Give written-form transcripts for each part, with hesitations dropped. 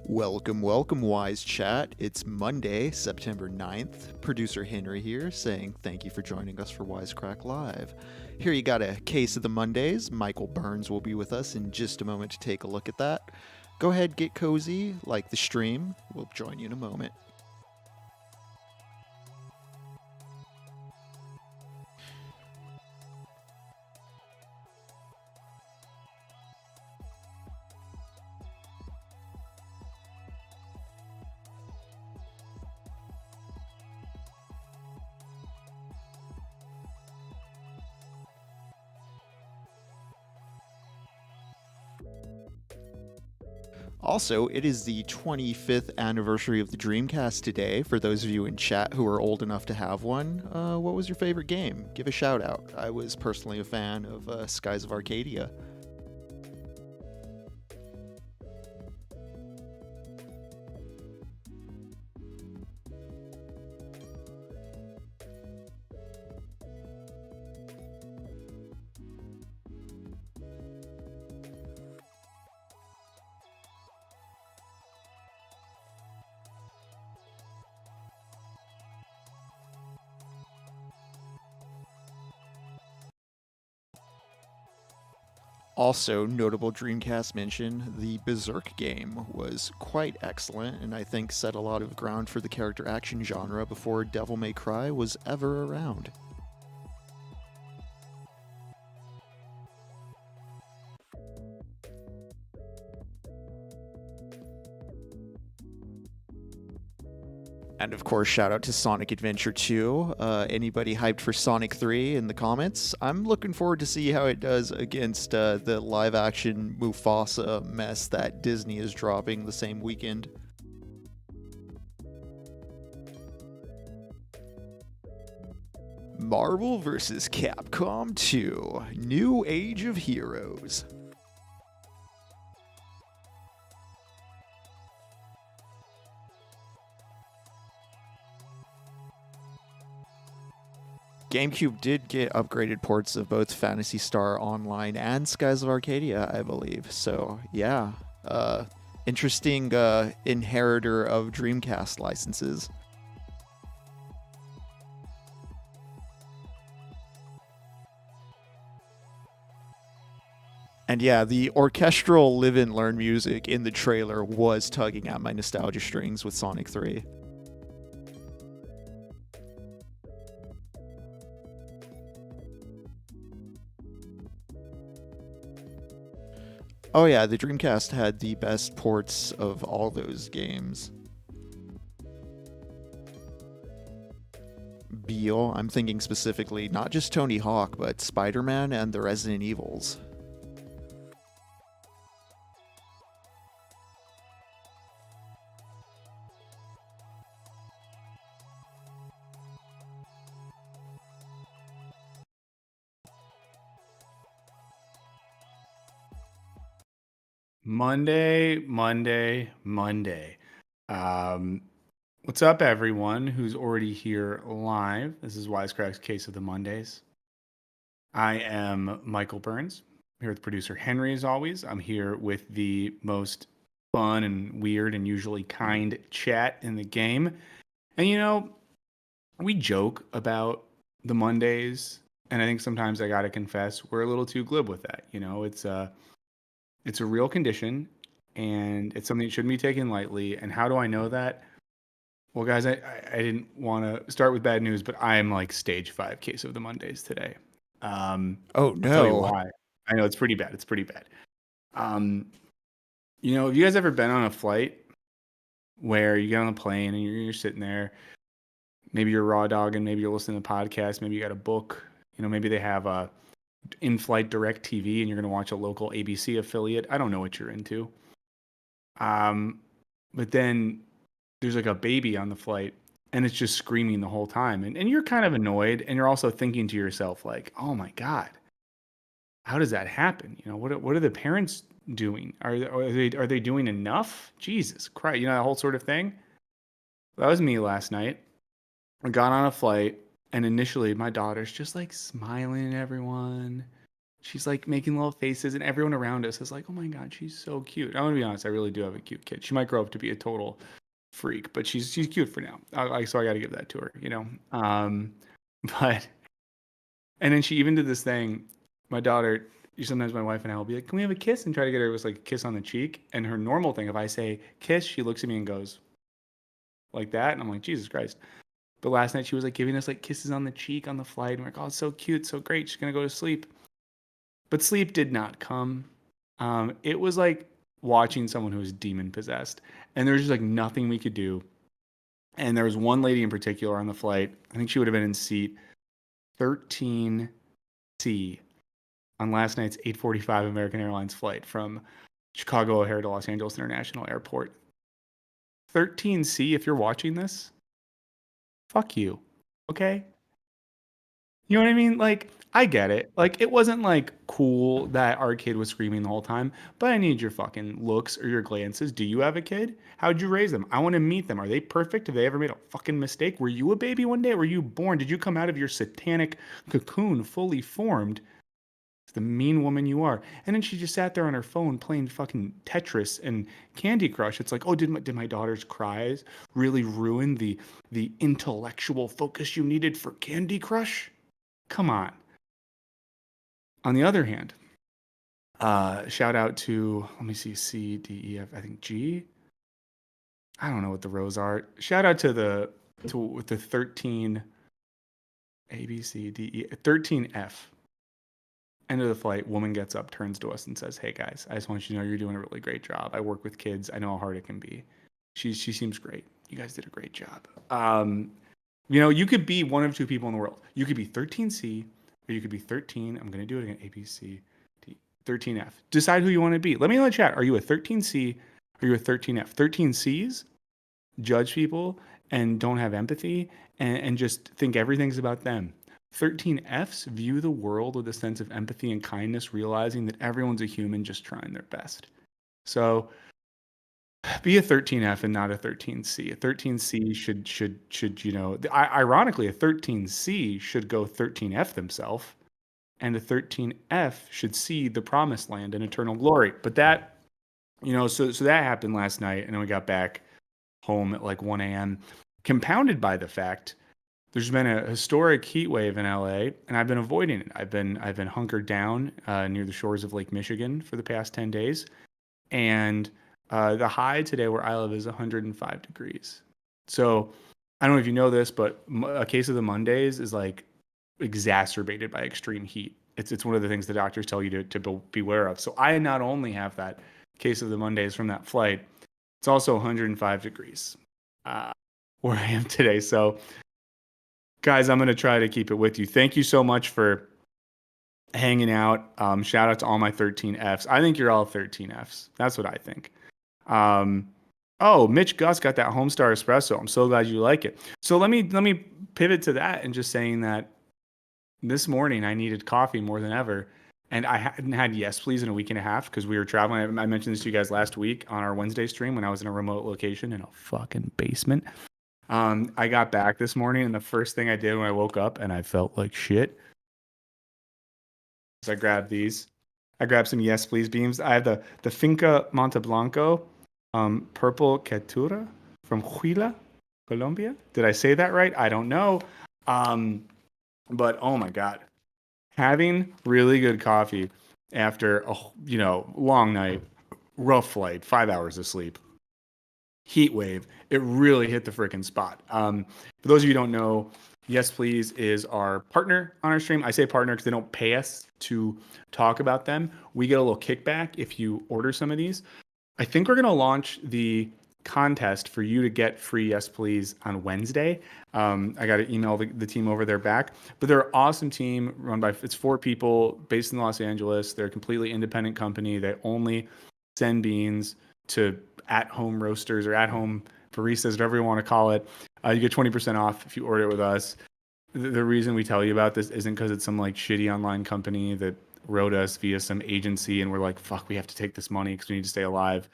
Welcome, welcome, Wise Chat. It's Monday, September 9th. Producer Henry here saying thank you for joining us for Wisecrack Live. Here you got a case of the Mondays. Michael Burns will be with us in just a moment to take a look at that. Go ahead, get cozy, like the stream. We'll join you in a moment. Also, it is the 25th anniversary of the Dreamcast today. For those of you in chat who are old enough to have one, what was your favorite game? Give a shout out. I was personally a fan of Skies of Arcadia. Also, notable Dreamcast mention, the Berserk game was quite excellent and I think set a lot of ground for the character action genre before Devil May Cry was ever around. And of course, shout out to Sonic Adventure 2. Anybody hyped for Sonic 3 in the comments? I'm looking forward to see how it does against the live-action Mufasa mess that Disney is dropping the same weekend. Marvel vs. Capcom 2, New Age of Heroes. GameCube did get upgraded ports of both Phantasy Star Online and Skies of Arcadia, I believe. So, yeah. Interesting inheritor of Dreamcast licenses. And yeah, the orchestral live and learn music in the trailer was tugging at my nostalgia strings with Sonic 3. Oh yeah, the Dreamcast had the best ports of all those games. Beal, I'm thinking specifically not just Tony Hawk, but Spider-Man and the Resident Evils. Monday. What's up, everyone who's already here live? This is Wisecrack's Case of the Mondays. I am Michael Burns, here with producer Henry, as always. I'm here with the most fun and weird and usually kind chat in the game. And, you know, we joke about the Mondays, and I think sometimes I got to confess, we're a little too glib with that. You know, it's a real condition, and it's something that shouldn't be taken lightly. And how do I know that? Well, guys, I didn't want to start with bad news, but I am like stage 5 case of the Mondays today. Oh no! I'll tell you why. I know it's pretty bad. You know, have you guys ever been on a flight where you get on a plane and you're sitting there? Maybe you're raw dogging, maybe you're listening to podcasts, maybe you got a book. You know, maybe they have a in-flight direct TV and you're going to watch a local ABC affiliate. I don't know what you're into. But then there's like a baby on the flight and it's just screaming the whole time. And you're kind of annoyed, and you're also thinking to yourself like, oh my God, how does that happen? You know, what are the parents doing? Are they doing enough? Jesus Christ. You know, that whole sort of thing. That was me last night. I got on a flight, and initially my daughter's just like smiling at everyone, She's like making little faces, and everyone around us is like, "Oh my god, she's so cute." I'm gonna be honest, I really do have a cute kid. She might grow up to be a total freak, but she's cute for now. So I got to give that to her, you know. But and then she even did this thing. My daughter, sometimes my wife and I will be like, "Can we have a kiss?" and try to get her with like a kiss on the cheek. And her normal thing, if I say kiss, she looks at me and goes like that, and I'm like, Jesus Christ. But last night she was like giving us like kisses on the cheek on the flight, and we're like, "Oh, it's so cute, so great." She's gonna go to sleep, but sleep did not come. It was like watching someone who was demon possessed, and there was just like nothing we could do. And there was one lady in particular on the flight. I think she would have been in seat 13C on last night's 8:45 American Airlines flight from Chicago O'Hare to Los Angeles International Airport. 13C, if you're watching this, fuck you. Okay? You know what I mean? Like, I get it. Like, it wasn't like cool that our kid was screaming the whole time, but I need your fucking looks or your glances. Do you have a kid? How'd you raise them? I want to meet them. Are they perfect? Have they ever made a fucking mistake? Were you a baby one day? Were you born? Did you come out of your satanic cocoon fully formed? The mean woman you are. And then she just sat there on her phone playing fucking Tetris and Candy Crush. It's like, oh, did my daughter's cries really ruin the intellectual focus you needed for Candy Crush? Come on. On the other hand, shout out to, let me see, C, D, E, F, I think G. I don't know what the rows are. Shout out to the 13 A, B, C, D, E, 13F. End of the flight, woman gets up, turns to us and says, "Hey guys, I just want you to know you're doing a really great job. I work with kids. I know how hard it can be. She seems great. You guys did a great job." You could be one of two people in the world. You could be 13C or you could be 13. I'm going to do it again. A, B, C, D, 13F. Decide who you want to be. Let me know in the chat. Are you a 13C or are you a 13F? 13Cs judge people and don't have empathy and just think everything's about them. 13Fs view the world with a sense of empathy and kindness, realizing that everyone's a human just trying their best. So be a 13F and not a 13C. A 13C should ironically, a 13C should go 13F themselves, and a 13F should see the promised land and eternal glory. But that, so that happened last night, and then we got back home at like 1 a.m., compounded by the fact there's been a historic heat wave in LA, and I've been avoiding it. I've been hunkered down near the shores of Lake Michigan for the past 10 days, and the high today where I live is 105 degrees. So I don't know if you know this, but a case of the Mondays is like exacerbated by extreme heat. It's one of the things the doctors tell you to beware of. So I not only have that case of the Mondays from that flight, it's also 105 degrees where I am today. So guys, I'm going to try to keep it with you. Thank you so much for hanging out. Shout out to all my 13Fs. I think you're all 13Fs. That's what I think. Mitch Gus got that Homestar Espresso. I'm so glad you like it. So let me pivot to that and just saying that this morning I needed coffee more than ever. And I hadn't had Yes Please in a week and a half because we were traveling. I mentioned this to you guys last week on our Wednesday stream when I was in a remote location in a fucking basement. I got back this morning, and the first thing I did when I woke up and I felt like shit is I grabbed these. I grabbed some Yes Please beams. I have the Finca Monteblanco purple Catura from Huila, Colombia. Did I say that right? I don't know. But oh my God. Having really good coffee after a long night, rough flight, 5 hours of sleep, heat wave, it really hit the freaking spot. For those of you who don't know, Yes Please is our partner on our stream. I say partner because they don't pay us to talk about them. We get a little kickback if you order some of these. I think we're going to launch the contest for you to get free Yes Please on Wednesday. I got to email the team over there back, but they're an awesome team run by, it's 4 people based in Los Angeles. They're a completely independent company. They only send beans to at-home roasters or at-home baristas, whatever you want to call it. You get 20% off if you order it with us. The reason we tell you about this isn't because it's some like shitty online company that wrote us via some agency and we're like, fuck, we have to take this money because we need to stay alive.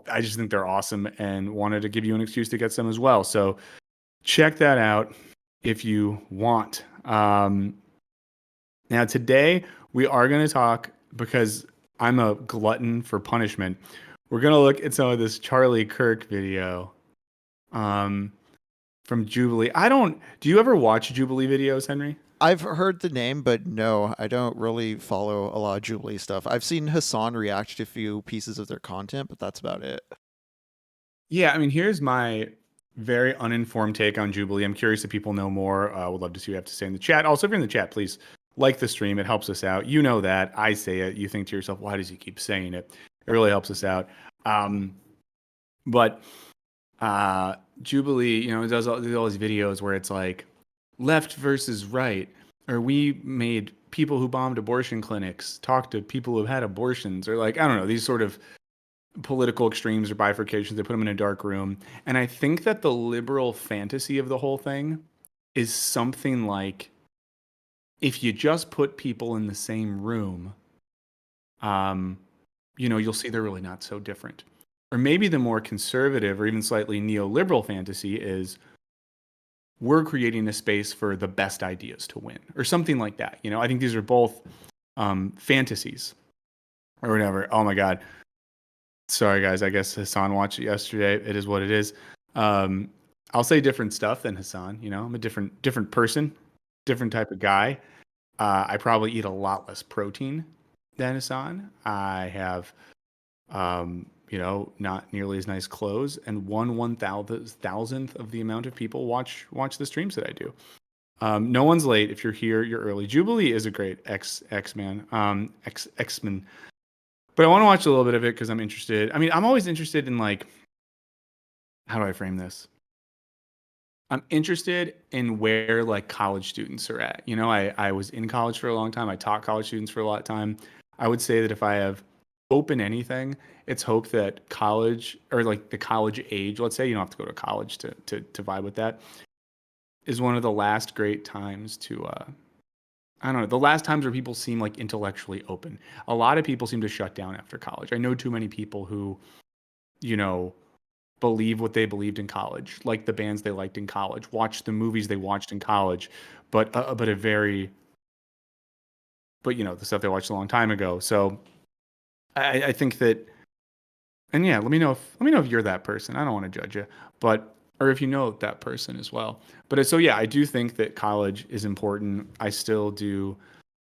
I just think they're awesome and wanted to give you an excuse to get some as well. So check that out if you want. And Now, today we are going to talk, because I'm a glutton for punishment. We're going to look at some of this Charlie Kirk video um, from Jubilee. Do you ever watch Jubilee videos, Henry? I've heard the name, but no, I don't really follow a lot of Jubilee stuff. I've seen Hassan react to a few pieces of their content, but that's about it. Yeah, I mean, here's my very uninformed take on Jubilee. I'm curious if people know more. Would love to see what you have to say in the chat. Also, if you're in the chat, please like the stream. It helps us out. You know that. I say it. You think to yourself, why does he keep saying it? It really helps us out. But Jubilee, does all these videos where it's like left versus right, or we made people who bombed abortion clinics talk to people who had abortions, or like, I don't know, these sort of political extremes or bifurcations. They put them in a dark room. And I think that the liberal fantasy of the whole thing is something like, if you just put people in the same room, you'll see they're really not so different. Or maybe the more conservative or even slightly neoliberal fantasy is, we're creating a space for the best ideas to win, or something like that. I think these are both fantasies or whatever. Oh my God. Sorry, guys. I guess Hassan watched it yesterday. It is what it is. I'll say different stuff than Hassan. I'm a different person, different type of guy. I probably eat a lot less protein than Hassan. I have, not nearly as nice clothes, and 1/1000th of the amount of people watch the streams that I do. No one's late. If you're here, you're early. Jubilee is a great X-Man. X-Men. But I want to watch a little bit of it because I'm interested. I mean, I'm always interested in, like, how do I frame this? I'm interested in where, like, college students are at. I was in college for a long time. I taught college students for a lot of time. I would say that if I have open anything, it's hope that college, or like the college age, let's say, you don't have to go to college to vibe with that, is one of the last great times to I don't know, the last times where people seem like intellectually open. A lot of people seem to shut down after college. I know too many people who, believe what they believed in college, like the bands they liked in college, watched the movies they watched in college, but the stuff they watched a long time ago. So I think that, and yeah, let me know if you're that person. I don't want to judge you, or if you know that person as well. But so yeah, I do think that college is important. I still do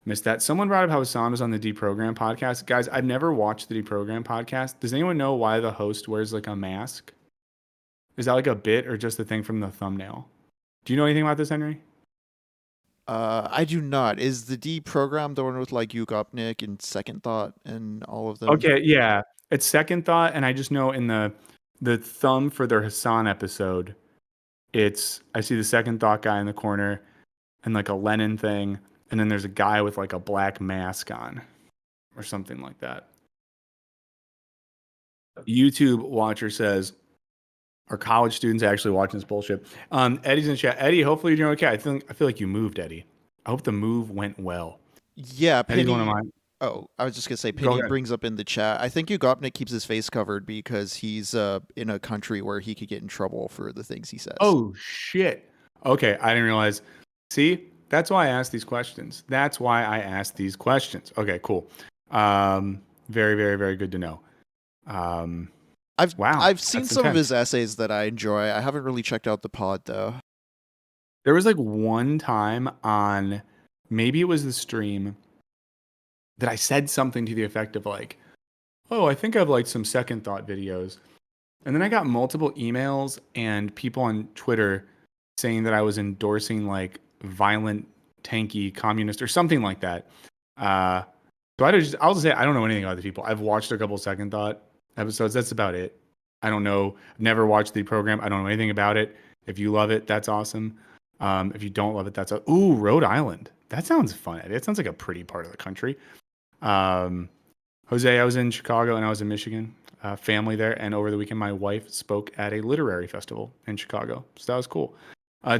miss that. Someone brought up how Hassan was on the Deprogram podcast. Guys, I've never watched the Deprogram podcast. Does anyone know why the host wears like a mask? Is that like a bit or just a thing from the thumbnail? Do you know anything about this, Henry? I do not. Is the D program the one with like Yugopnik and Second Thought and all of them? Okay, yeah. It's Second Thought, and I just know in the thumb for their Hassan episode, I see the Second Thought guy in the corner and like a Lenin thing, and then there's a guy with like a black mask on or something like that. YouTube watcher says, are college students actually watching this bullshit? Eddie's in chat. Eddie, hopefully you're doing okay. I feel like you moved, Eddie. I hope the move went well. Yeah, Eddie's Penny. one of mine. Oh, I was just gonna say, Penny brings up in the chat. I think Yugopnik keeps his face covered because he's in a country where he could get in trouble for the things he says. Oh shit. Okay, I didn't realize. See, that's why I asked these questions. Okay, cool. Very, very, very good to know. I've seen some of his essays that I enjoy. I haven't really checked out the pod though. There was like one time on, maybe it was the stream, that I said something to the effect of like, oh, I think I've liked some Second Thought videos. And then I got multiple emails and people on Twitter saying that I was endorsing like violent, tanky communist or something like that. So I'll just say I don't know anything about the people. I've watched a couple Second Thought episodes. That's about it. I don't know. I've never watched the program. I don't know anything about it. If you love it, that's awesome. If you don't love it, ooh, Rhode Island. That sounds fun. It sounds like a pretty part of the country. Jose, I was in Chicago and I was in Michigan. Family there, and over the weekend my wife spoke at a literary festival in Chicago, so that was cool.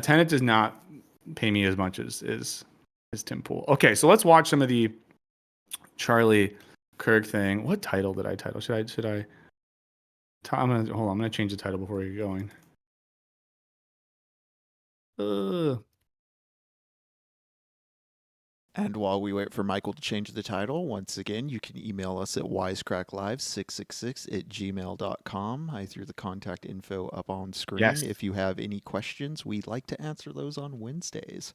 Tenet does not pay me as much as Tim Pool. Okay, so let's watch some of the Charlie Kirk thing. What title did I title? Should I I'm gonna change the title before we get going. And while we wait for Michael to change the title, once again, you can email us at wisecracklive666@gmail.com. I threw the contact info up on screen. Yes. If you have any questions, we'd like to answer those on Wednesdays.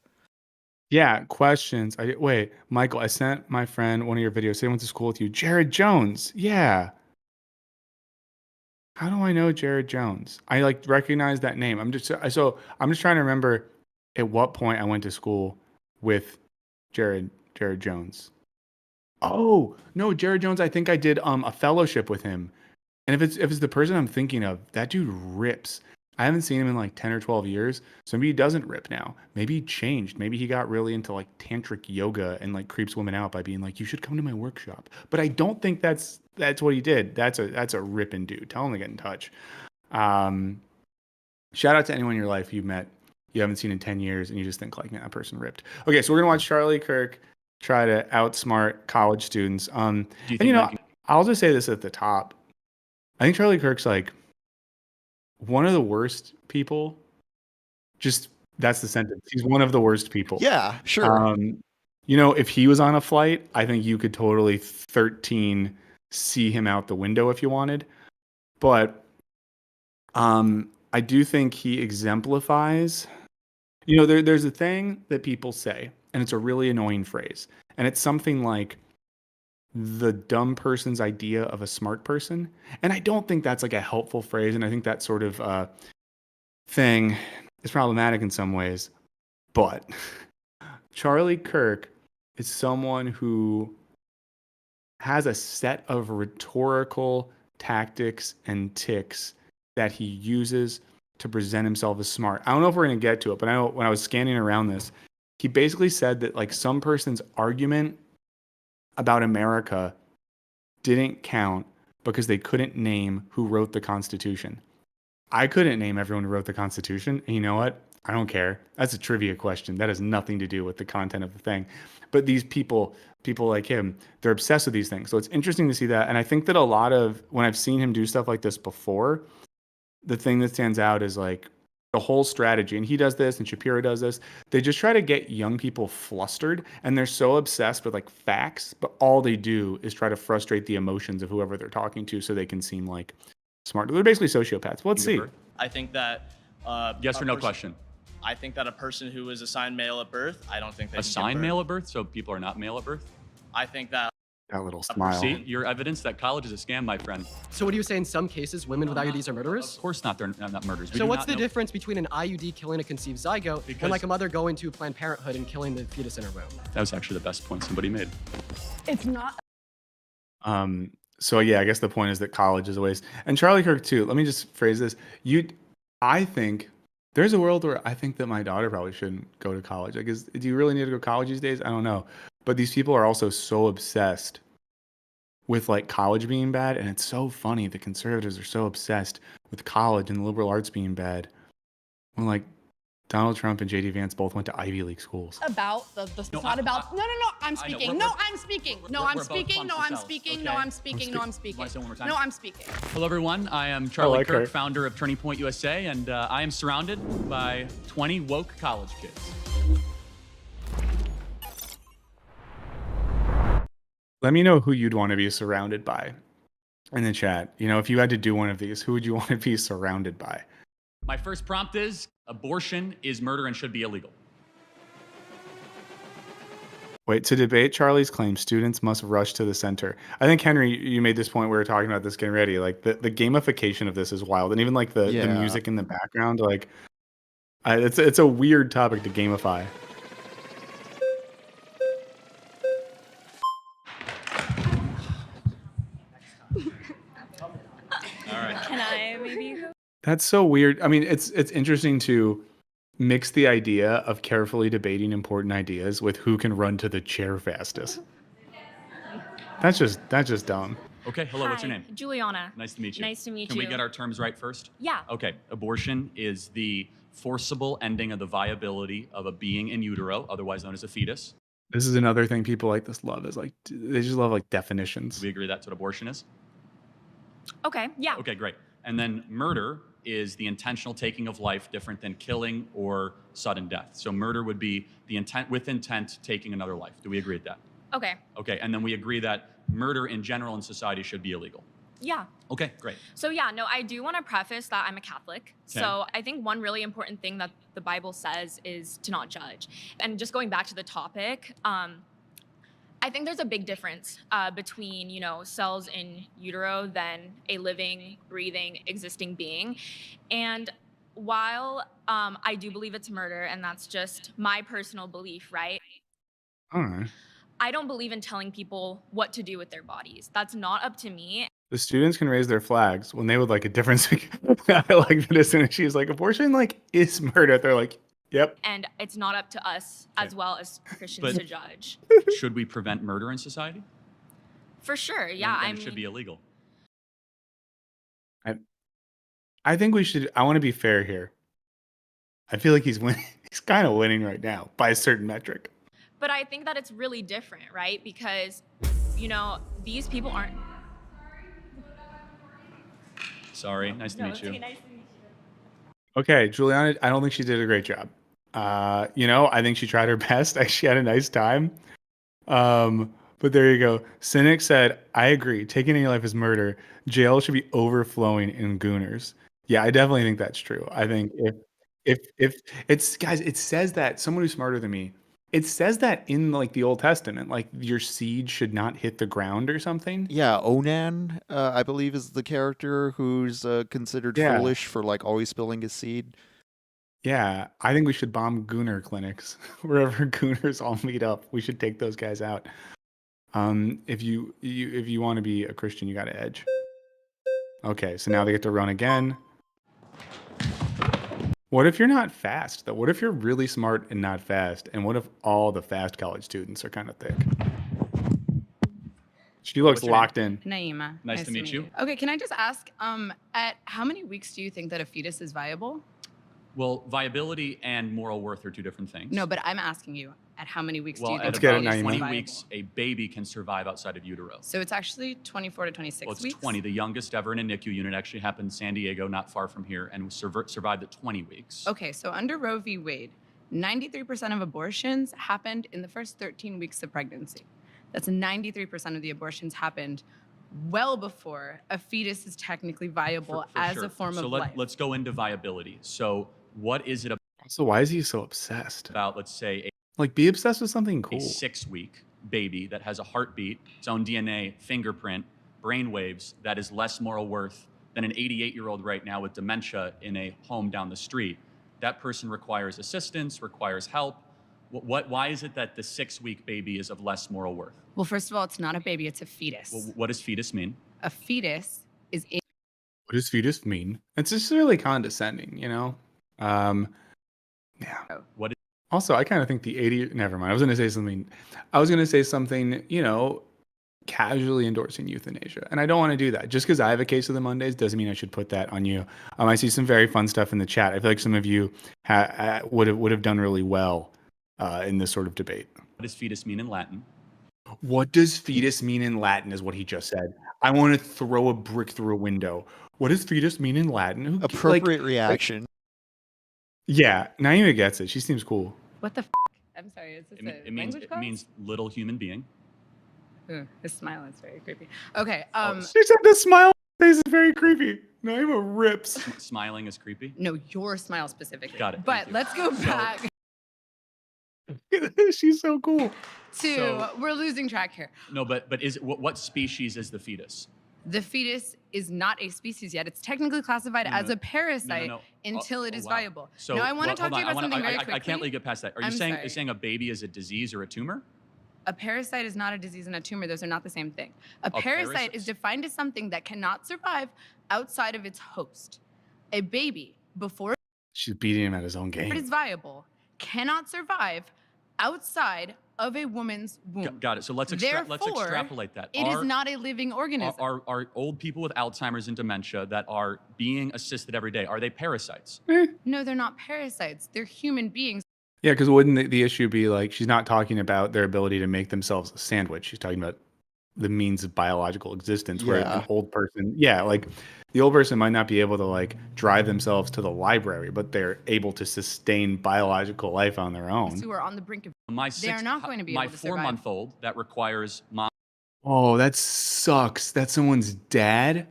Yeah, questions. Wait, Michael, I sent my friend one of your videos. He went to school with you. Jared Jones. Yeah. How do I know Jared Jones? I like recognize that name. I'm just trying to remember at what point I went to school with Jared Jones. Oh, no, Jared Jones, I think I did a fellowship with him. And if it's the person I'm thinking of, that dude rips. I haven't seen him in like 10 or 12 years. So maybe he doesn't rip now. Maybe he changed. Maybe he got really into like tantric yoga and like creeps women out by being like, you should come to my workshop. But I don't think that's what he did. That's a ripping dude. Tell him to get in touch. Shout out to anyone in your life you met, you haven't seen in 10 years, and you just think like, man, that person ripped. Okay, so we're gonna watch Charlie Kirk try to outsmart college students. I'll just say this at the top. I think Charlie Kirk's like one of the worst people. Just that's the sentence. He's one of the worst people. Yeah, sure. If he was on a flight, I think you could totally 13 see him out the window if you wanted. But I do think he exemplifies. There's a thing that people say, and it's a really annoying phrase, and it's something like the dumb person's idea of a smart person. And I don't think that's like a helpful phrase. And I think that sort of thing is problematic in some ways. But Charlie Kirk is someone who has a set of rhetorical tactics and tics that he uses to present himself as smart. I don't know if we're going to get to it, but I know when I was scanning around this, he basically said that like some person's argument about America didn't count because they couldn't name who wrote the Constitution. I couldn't name everyone who wrote the Constitution. And you know what? I don't care. That's a trivia question. That has nothing to do with the content of the thing. But these people like him, they're obsessed with these things. So it's interesting to see that. And I think that a lot of, when I've seen him do stuff like this before, the thing that stands out is like the whole strategy. And he does this and Shapiro does this. They just try to get young people flustered, and they're so obsessed with like facts, but all they do is try to frustrate the emotions of whoever they're talking to so they can seem like smart. They're basically sociopaths. Well, let's see. I think that yes or no question. I think that a person who is assigned male at birth, I don't think they assigned male at birth, so people are not male at birth. I think that little smile. See, your evidence that college is a scam, my friend. So what do you say in some cases women with IUDs are murderers? Of course not, they're not murderers. So what's the difference between an IUD killing a conceived zygote and like a mother going to Planned Parenthood and killing the fetus in her womb? That was actually the best point somebody made. It's not. So yeah, I guess the point is that college is a waste. And Charlie Kirk too. Let me just phrase this. I think there's a world where I think that my daughter probably shouldn't go to college. Like, do you really need to go to college these days? I don't know. But these people are also so obsessed with like college being bad, and it's so funny. The conservatives are so obsessed with college and the liberal arts being bad, when like Donald Trump and JD Vance both went to Ivy League schools. About the it's not about. No, I'm speaking. No, I'm speaking. No, I'm speaking. No, I'm speaking. No, I'm speaking. No, I'm speaking. No, I'm speaking. Hello, everyone. I am Charlie Kirk, her. founder of Turning Point USA, and I am surrounded by 20 woke college kids. Let me know who you'd want to be surrounded by in the chat. If you had to do one of these, who would you want to be surrounded by? My first prompt is, abortion is murder and should be illegal. Wait, to debate Charlie's claim, students must rush to the center. I think, Henry, you made this point. We were talking about this getting ready. Like the gamification of this is wild. And even like the music in the background, like it's a weird topic to gamify. Can I maybe go? That's so weird. I mean, it's interesting to mix the idea of carefully debating important ideas with who can run to the chair fastest. That's just dumb. Okay, hello, what's your name? Juliana. Nice to meet you. Nice to meet Can you. we get our terms right first? Yeah. Okay, abortion is the forcible ending of the viability of a being in utero, otherwise known as a fetus. This is another thing people like this love, is like they just love like definitions. Do we agree that's what abortion is? Okay. Yeah. Okay, great. And then murder is the intentional taking of life, different than killing or sudden death. So murder would be the intent taking another life. Do we agree with that? Okay. Okay, and then we agree that murder in general in society should be illegal. Yeah. Okay, great. So yeah, no, I do want to preface that I'm a Catholic. Okay. So I think one really important thing that the Bible says is to not judge. And just going back to the topic, I think there's a big difference between, cells in utero than a living, breathing, existing being. And while I do believe it's murder, and that's just my personal belief, right? All right. I don't believe in telling people what to do with their bodies. That's not up to me. The students can raise their flags when they would like a difference. I like that as soon as she's like, abortion is murder. They're like, yep. And it's not up to us as well as Christians But- to judge. Should we prevent murder in society? For sure, yeah. Then it should be illegal. I think we should. I want to be fair here. I feel like he's winning. He's kind of winning right now by a certain metric. But I think that it's really different, right? Because, these people aren't. Sorry, nice to meet you. Okay, Juliana, I don't think she did a great job. I think she tried her best. She had a nice time. But there you go. Cynic said, I agree. Taking any life is murder. Jail should be overflowing in gooners. Yeah, I definitely think that's true. I think if it's guys, it says that someone who's smarter than me, it says that in the Old Testament, your seed should not hit the ground or something. Yeah, Onan, I believe, is the character who's considered foolish for always spilling his seed. Yeah, I think we should bomb gooner clinics wherever gooners all meet up. We should take those guys out. If you want to be a Christian, you got to edge. Okay, so now they get to run again. What if you're not fast, though? What if you're really smart and not fast? And what if all the fast college students are kind of thick? She looks locked in. Naima. Nice to meet you. Okay, can I just ask, at how many weeks do you think that a fetus is viable? Well, viability and moral worth are two different things. No, but I'm asking you, at how many weeks do you Well, think at Let's get it, about fetus is 20 Naima. weeks, a baby can survive outside of utero. So it's actually 24 to 26 Well, it's weeks? 20. The youngest ever in a NICU unit actually happened in San Diego, not far from here, and survived at 20 weeks. Okay, so under Roe v. Wade, 93% of abortions happened in the first 13 weeks of pregnancy. That's 93% of the abortions happened well before a fetus is technically viable For as sure. a form so of life. let's go into viability. So what is it So why is he so obsessed? about, let's say, Be obsessed with something a cool. 6-week baby that has a heartbeat, its own DNA, fingerprint, brain waves, that is less moral worth than an 88-year-old right now with dementia in a home down the street? That person requires assistance, requires help. Why is it that the 6-week baby is of less moral worth? Well, first of all, it's not a baby, it's a fetus. Well, what does fetus mean? A fetus is a What does fetus mean? It's just really condescending, Yeah. What is Also, I kind of think the 80. Never mind. I was going to say something. Casually endorsing euthanasia, and I don't want to do that. Just because I have a case of the Mondays doesn't mean I should put that on you. I see some very fun stuff in the chat. I feel like some of you would have done really well in this sort of debate. what does fetus mean in Latin? What does fetus mean in Latin? Is what he just said. I want to throw a brick through a window. What does fetus mean in Latin? Appropriate reaction. Yeah, Naima gets it. She seems cool. what the f? I'm sorry, is this It means little human being. Ooh, his smile is very creepy. Okay, She said the smile face is very creepy. Naima rips. Smiling is creepy. no, your smile specifically. Got it, But thank you. let's go So- back She's so cool. to, we're losing track here. No, but what species is the fetus? The fetus is not a species yet. It's technically classified No, as no. a parasite No. until it Oh, is wow. viable. So now, I want to talk to you about something very I quickly. can't let you get past that. Are you I'm saying sorry. is saying a baby is a disease or a tumor? A parasite is not a disease and a tumor. Those are not the same thing. A parasite parasite- is defined as something that cannot survive outside of its host. A baby, before She's beating him at his own it game. is viable, cannot survive outside of a woman's womb. Got it. So let's Therefore, extrapolate that. It is not a living organism. Are old people with Alzheimer's and dementia that are being assisted every day, are they parasites? No, they're not parasites. They're human beings. Yeah, because wouldn't the issue be she's not talking about their ability to make themselves a sandwich? She's talking about the means of biological existence. Where Yeah. an old person, like the old person might not be able to like drive themselves to the library, but they're able to sustain biological life on their own. Who are on the brink of My they're not going to be my able to survive. 4-month-old that requires mom. Oh, that sucks. That's someone's dad.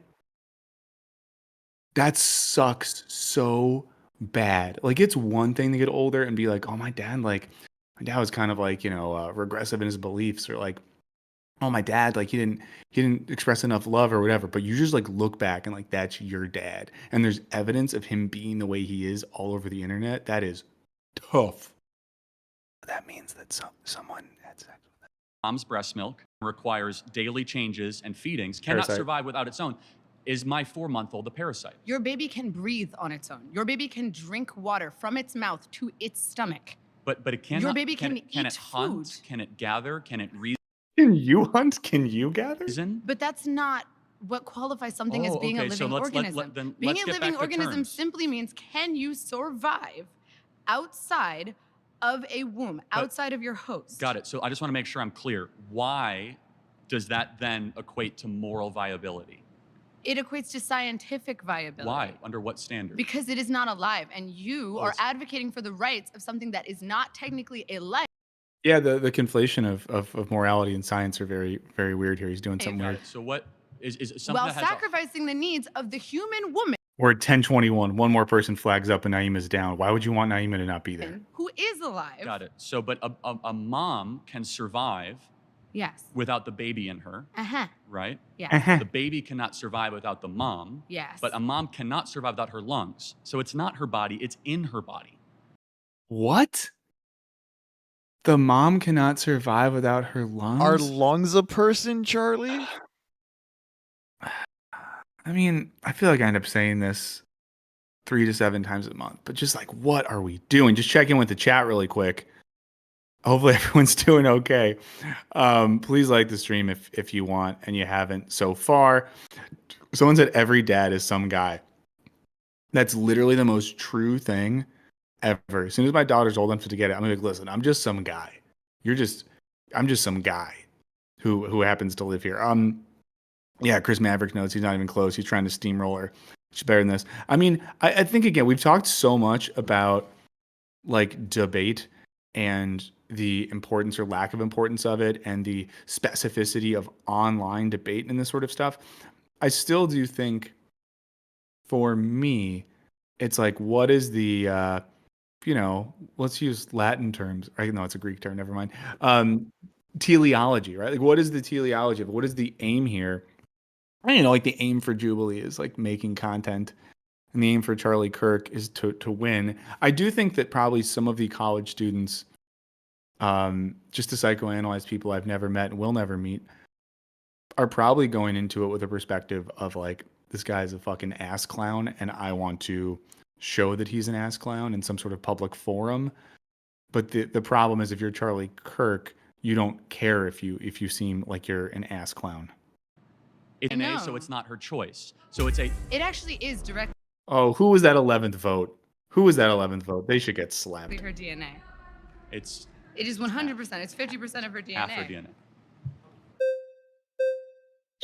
That sucks so bad. Like, it's one thing to get older and be like, oh, my dad was kind of like, regressive in his beliefs, or like, oh, my dad, like he didn't express enough love or whatever. But you just like look back and like, that's your dad. And there's evidence of him being the way he is all over the internet. That is tough. That means that someone had sex with him. Mom's breast milk requires daily changes and feedings, cannot Parasite. survive without its own. Is my 4-month-old a parasite? Your baby can breathe on its own. Your baby can drink water from its mouth to its stomach. But it cannot. Your baby can can it eat hunt? food. Can it gather? Can it Can you hunt? Can you gather? reason? But that's not what qualifies something as being a okay, so living organism. then Being let's a get living back to organism terms. simply means, can you survive outside of a womb, outside of your host? Got it. So I just want to make sure I'm clear. Why does that then equate to moral viability? It equates to scientific viability. Why? Under what standard? Because it is not alive, and you are it's- advocating for the rights of something that is not technically a life. Yeah, the conflation of morality and science are very, very weird here. He's doing something Got weird. it. So what is something While that has sacrificing the needs of the human woman We're at 10:21. One more person flags up and Naima's down. Why would you want Naima to not be there? who is alive. Got it. So, but a mom can survive Yes. without the baby in her, Uh-huh. right? Yes. The baby cannot survive without the mom. Yes. But a mom cannot survive without her lungs. So it's not her body, it's in her body. What? The mom cannot survive without her lungs? Are lungs a person, Charlie? I mean, I feel like I end up saying this 3 to 7 times a month, but just like, what are we doing? Just check in with the chat really quick. Hopefully everyone's doing okay. Please like the stream if you want and you haven't so far. Someone said every dad is some guy. That's literally the most true thing ever. As soon as my daughter's old enough to get it, I'm gonna be like, listen, I'm just some guy. I'm just some guy who happens to live here. Yeah, Chris Maverick knows he's not even close. He's trying to steamroller. She's better than this. I mean, I think again, we've talked so much about like debate and the importance or lack of importance of it and the specificity of online debate and this sort of stuff. I still do think for me, it's like, what is the, let's use Latin terms. No, it's a Greek term. Never mind. Teleology, right? Like, what is the teleology of it? What is the aim here? Like the aim for Jubilee is like making content, and the aim for Charlie Kirk is to win. I do think that probably some of the college students, just to psychoanalyze people I've never met and will never meet, are probably going into it with a perspective of like, this guy's a fucking ass clown, and I want to show that he's an ass clown in some sort of public forum. But the problem is, if you're Charlie Kirk, you don't care if you seem like you're an ass clown. It's an A, so it's not her choice. So it's a. It actually is directly Oh, who was that 11th vote? Who was that 11th vote? They should get slapped. her DNA. It It is 100%. It's 50% of her DNA. half her DNA.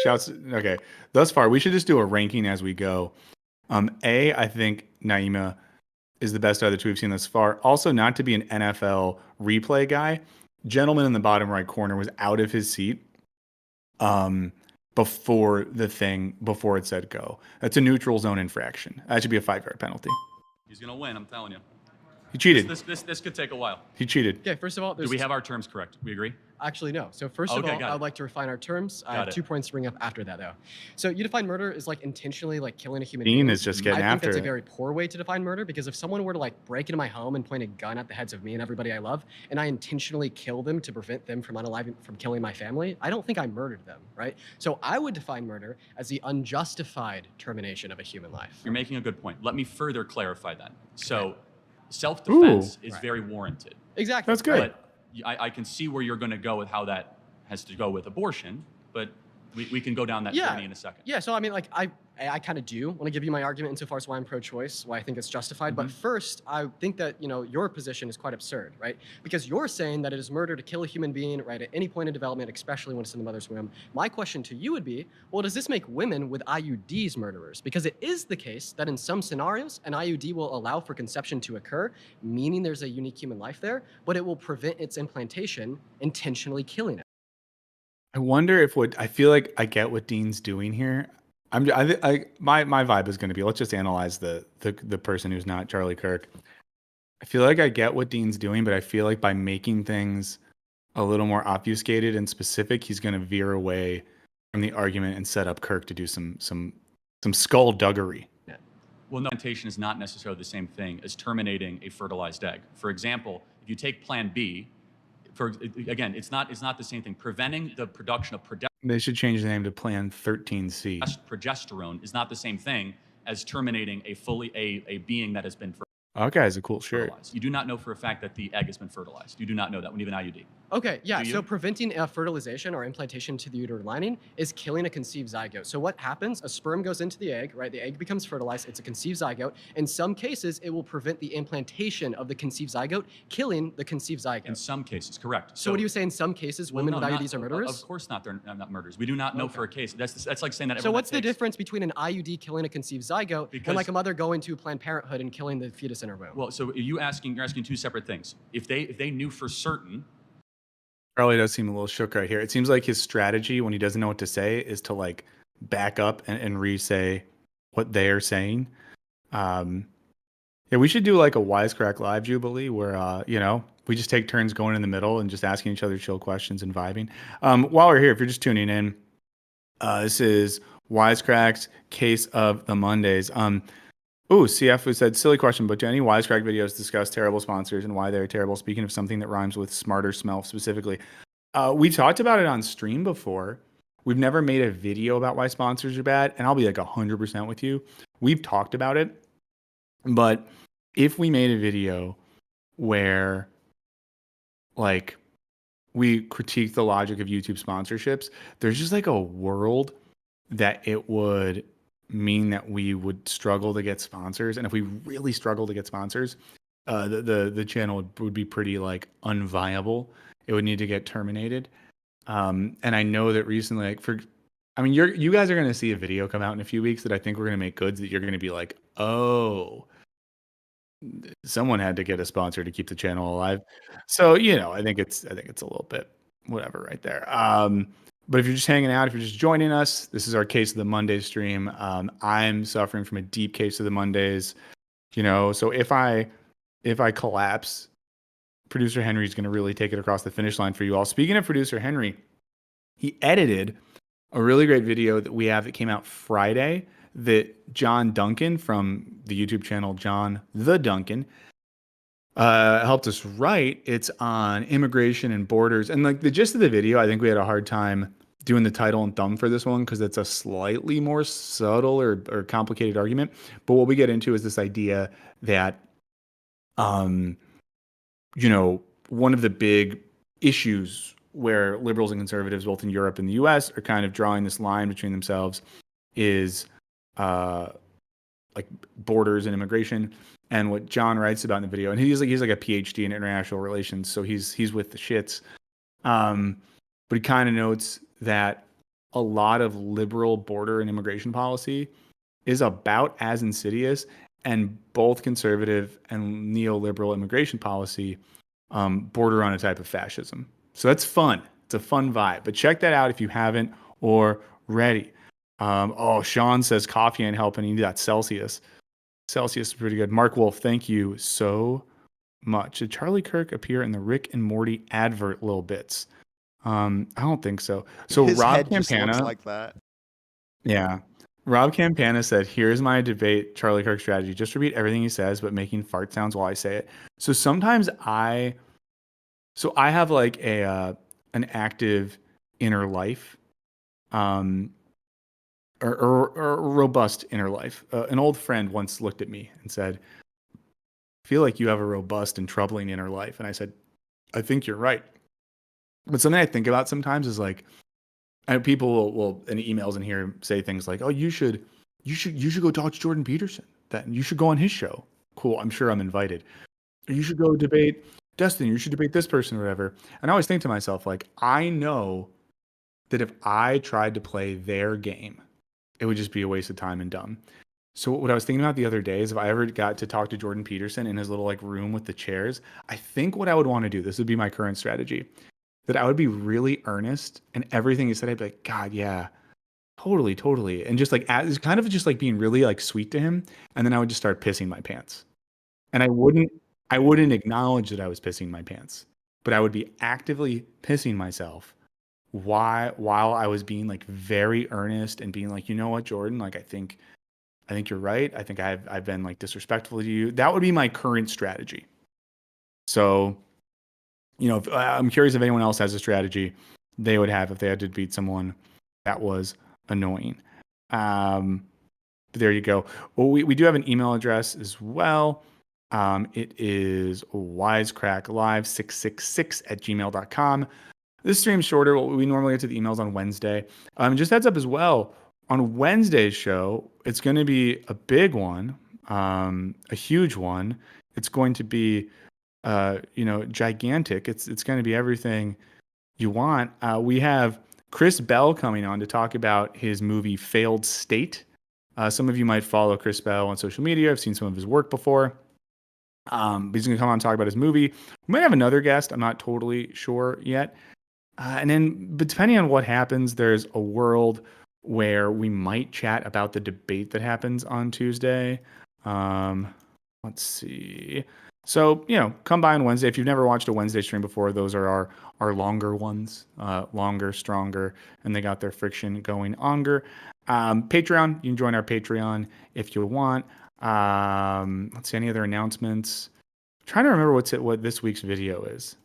Shouts. Okay. Thus far, we should just do a ranking as we go. I think Naima is the best out of the two we've seen thus far. Also, not to be an NFL replay guy, gentleman in the bottom right corner was out of his seat before it said go. That's a neutral zone infraction. That should be a 5-yard penalty. He's gonna win. I'm telling you. He cheated. This could take a while. He cheated. Okay, first of all, Do we have our terms correct? We agree? Actually, no. So first of Okay, all, got I it. would like to refine our terms. I Got have it. 2 points to bring up after that, though. So you define murder as like intentionally like killing a human Dean being. is just getting I think after that's it. a very poor way to define murder, because if someone were to like break into my home and point a gun at the heads of me and everybody I love, and I intentionally kill them to prevent them from killing my family, I don't think I murdered them, right? So I would define murder as the unjustified termination of a human life. You're making a good point. Let me further clarify that. So, self-defense is very warranted. Exactly. That's good. But I can see where you're going to go with how that has to go with abortion. But We can go down that Yeah. journey in a second. Yeah, so I mean, like, I kind of do want to give you my argument insofar as why I'm pro-choice, why I think it's justified. But first, I think that, you know, your position is quite absurd, right? Because you're saying that it is murder to kill a human being, right, at any point in development, especially when it's in the mother's womb. My question to you would be, well, does this make women with IUDs murderers? Because it is the case that in some scenarios, an IUD will allow for conception to occur, meaning there's a unique human life there, but it will prevent its implantation, intentionally killing it. I wonder if I feel like I get what Dean's doing here. My vibe is going to be, let's just analyze the person who's not Charlie Kirk. I feel like I get what Dean's doing, but I feel like by making things a little more obfuscated and specific, he's going to veer away from the argument and set up Kirk to do some skullduggery. Well, no, implantation is not necessarily the same thing as terminating a fertilized egg. For example, if you take Plan B, again, it's not the same thing. Preventing the production of They should change the name to Plan 13C. progesterone is not the same thing as terminating a being that has been fertilized. Okay, it's a cool shirt. You do not know for a fact that the egg has been fertilized. You do not know that when you have an IUD. Okay, yeah, Do you? so preventing fertilization or implantation to the uterine lining is killing a conceived zygote. So what happens? A sperm goes into the egg, right? The egg becomes fertilized. It's a conceived zygote. In some cases, it will prevent the implantation of the conceived zygote, killing the conceived zygote. In some cases, correct. So what do you say in some cases, women with IUDs are murderers? Of course not. They're not murderers. We do not know for a case. That's like saying that. So everyone what's that the takes- difference between an IUD killing a conceived zygote and like a mother going to Planned Parenthood and killing the fetus in her womb? Well, so you're asking two separate things. If they knew for certain. Charlie does seem a little shook right here. It seems like his strategy when he doesn't know what to say is to like back up and re-say what they are saying. Yeah, we should do like a Wisecrack live Jubilee where you know, we just take turns going in the middle and just asking each other chill questions and vibing. While we're here, if you're just tuning in, this is Wisecrack's Case of the Mondays. CF who said, silly question, but do any Wisecrack videos discuss terrible sponsors and why they're terrible? Speaking of something that rhymes with smarter smell specifically. We've talked about it on stream before. We've never made a video about why sponsors are bad, and I'll be like 100% with you. We've talked about it, but if we made a video where like we critique the logic of YouTube sponsorships, there's just like a world that it would mean that we would struggle to get sponsors, and if we really struggle to get sponsors, the channel would be pretty like unviable. It would need to get terminated. And I know that recently, like you guys are going to see a video come out in a few weeks that I think we're going to make goods that you're going to be like, oh, someone had to get a sponsor to keep the channel alive. So, you know, I think it's a little bit whatever right there. But if you're just hanging out, if you're just joining us, this is our Case of the Mondays stream. I'm suffering from a deep case of the Mondays, you know. So if I collapse, producer Henry's going to really take it across the finish line for you all. Speaking of producer Henry, he edited a really great video that we have that came out Friday that John Duncan from the YouTube channel John the Duncan helped us write. It's on immigration and borders. And like the gist of the video, I think we had a hard time doing the title and thumb for this one because it's a slightly more subtle or complicated argument. But what we get into is this idea that, you know, one of the big issues where liberals and conservatives, both in Europe and the US, are kind of drawing this line between themselves is like borders and immigration. And what John writes about in the video, and he's like a PhD in international relations, so he's with the shits. But he kind of notes that a lot of liberal border and immigration policy is about as insidious, and both conservative and neoliberal immigration policy border on a type of fascism. So that's fun. It's a fun vibe. But check that out if you haven't already. Sean says coffee ain't helping. You need that Celsius. Celsius is pretty good. Mark Wolf, thank you so much. Did Charlie Kirk appear in the Rick and Morty advert little bits? I don't think so. So His Rob head just looks Campana, like that. yeah. Rob Campana said, here's my debate Charlie Kirk strategy. Just repeat everything he says, but making fart sounds while I say it. So sometimes I have like an active inner life, or robust inner life. An old friend once looked at me and said, I feel like you have a robust and troubling inner life. And I said, I think you're right. But something I think about sometimes is like, And people will in emails in here say things like, "Oh, you should go talk to Jordan Peterson. That you should go on his show." Cool. I'm sure I'm invited. Or you should go debate Destiny. You should debate this person or whatever. And I always think to myself, like, I know that if I tried to play their game, it would just be a waste of time and dumb. So what I was thinking about the other day is if I ever got to talk to Jordan Peterson in his little like room with the chairs, I think what I would want to do, this would be my current strategy, that I would be really earnest and everything he said, I'd be like, God, yeah, totally, totally. And just like, it's kind of just like being really like sweet to him. And then I would just start pissing my pants. And I wouldn't acknowledge that I was pissing my pants, but I would be actively pissing myself while I was being like very earnest and being like, you know what, Jordan, like, I think you're right. I think I've been like disrespectful to you. That would be my current strategy. So, you know, I'm curious if anyone else has a strategy they would have if they had to beat someone that was annoying. But there you go. Well, we do have an email address as well. It is wisecracklive666@gmail.com. This stream's shorter. We normally get to the emails on Wednesday. Just heads up as well, on Wednesday's show, it's going to be a big one, a huge one. It's going to be, gigantic. It's going to be everything you want. We have Chris Bell coming on to talk about his movie Failed State. Some of you might follow Chris Bell on social media. I've seen some of his work before. But he's going to come on and talk about his movie. We might have another guest. I'm not totally sure yet. But depending on what happens, there's a world where we might chat about the debate that happens on Tuesday. Let's see. So, come by on Wednesday. If you've never watched a Wednesday stream before, those are our longer ones, longer, stronger, and they got their friction going onger. Patreon, you can join our Patreon if you want. Let's see, any other announcements? I'm trying to remember what this week's video is.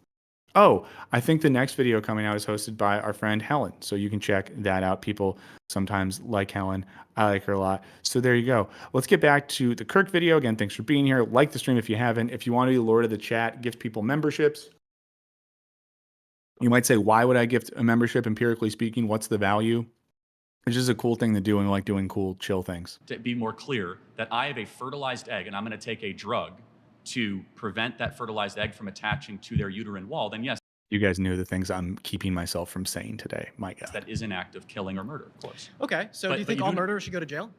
Oh, I think the next video coming out is hosted by our friend Helen. So you can check that out. People sometimes like Helen. I like her a lot. So there you go. Let's get back to the Kirk video. Again, thanks for being here. Like the stream if you haven't. If you want to be Lord of the Chat, gift people memberships. You might say, why would I gift a membership? Empirically speaking, what's the value? It's just a cool thing to do, and we like doing cool, chill things. To be more clear, that I have a fertilized egg and I'm going to take a drug to prevent that fertilized egg from attaching to their uterine wall, then yes. You guys knew the things I'm keeping myself from saying today. My God. That is an act of killing or murder, of course. Okay, so do you think all murderers should go to jail?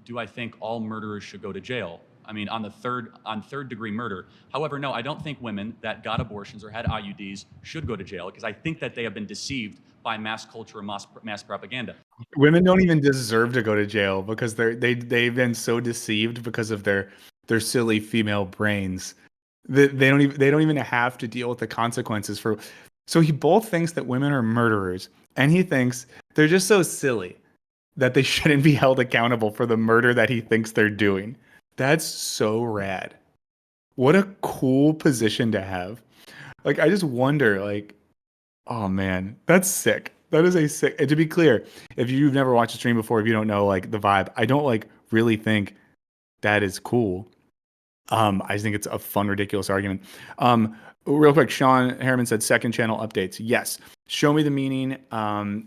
Do I think all murderers should go to jail? I mean, on third degree murder. However, no, I don't think women that got abortions or had IUDs should go to jail, because I think that they have been deceived by mass culture and mass propaganda. Women don't even deserve to go to jail because they've been so deceived because of their silly female brains. They don't even have to deal with the consequences for. So he both thinks that women are murderers, and he thinks they're just so silly that they shouldn't be held accountable for the murder that he thinks they're doing. That's so rad. What a cool position to have. Like, I just wonder, like, oh man, that's sick. That is a sick. And to be clear, if you've never watched a stream before, if you don't know like the vibe, I don't like really think that is cool. I just think it's a fun, ridiculous argument. Real quick, Sean Harriman said second channel updates. Yes. Show Me the Meaning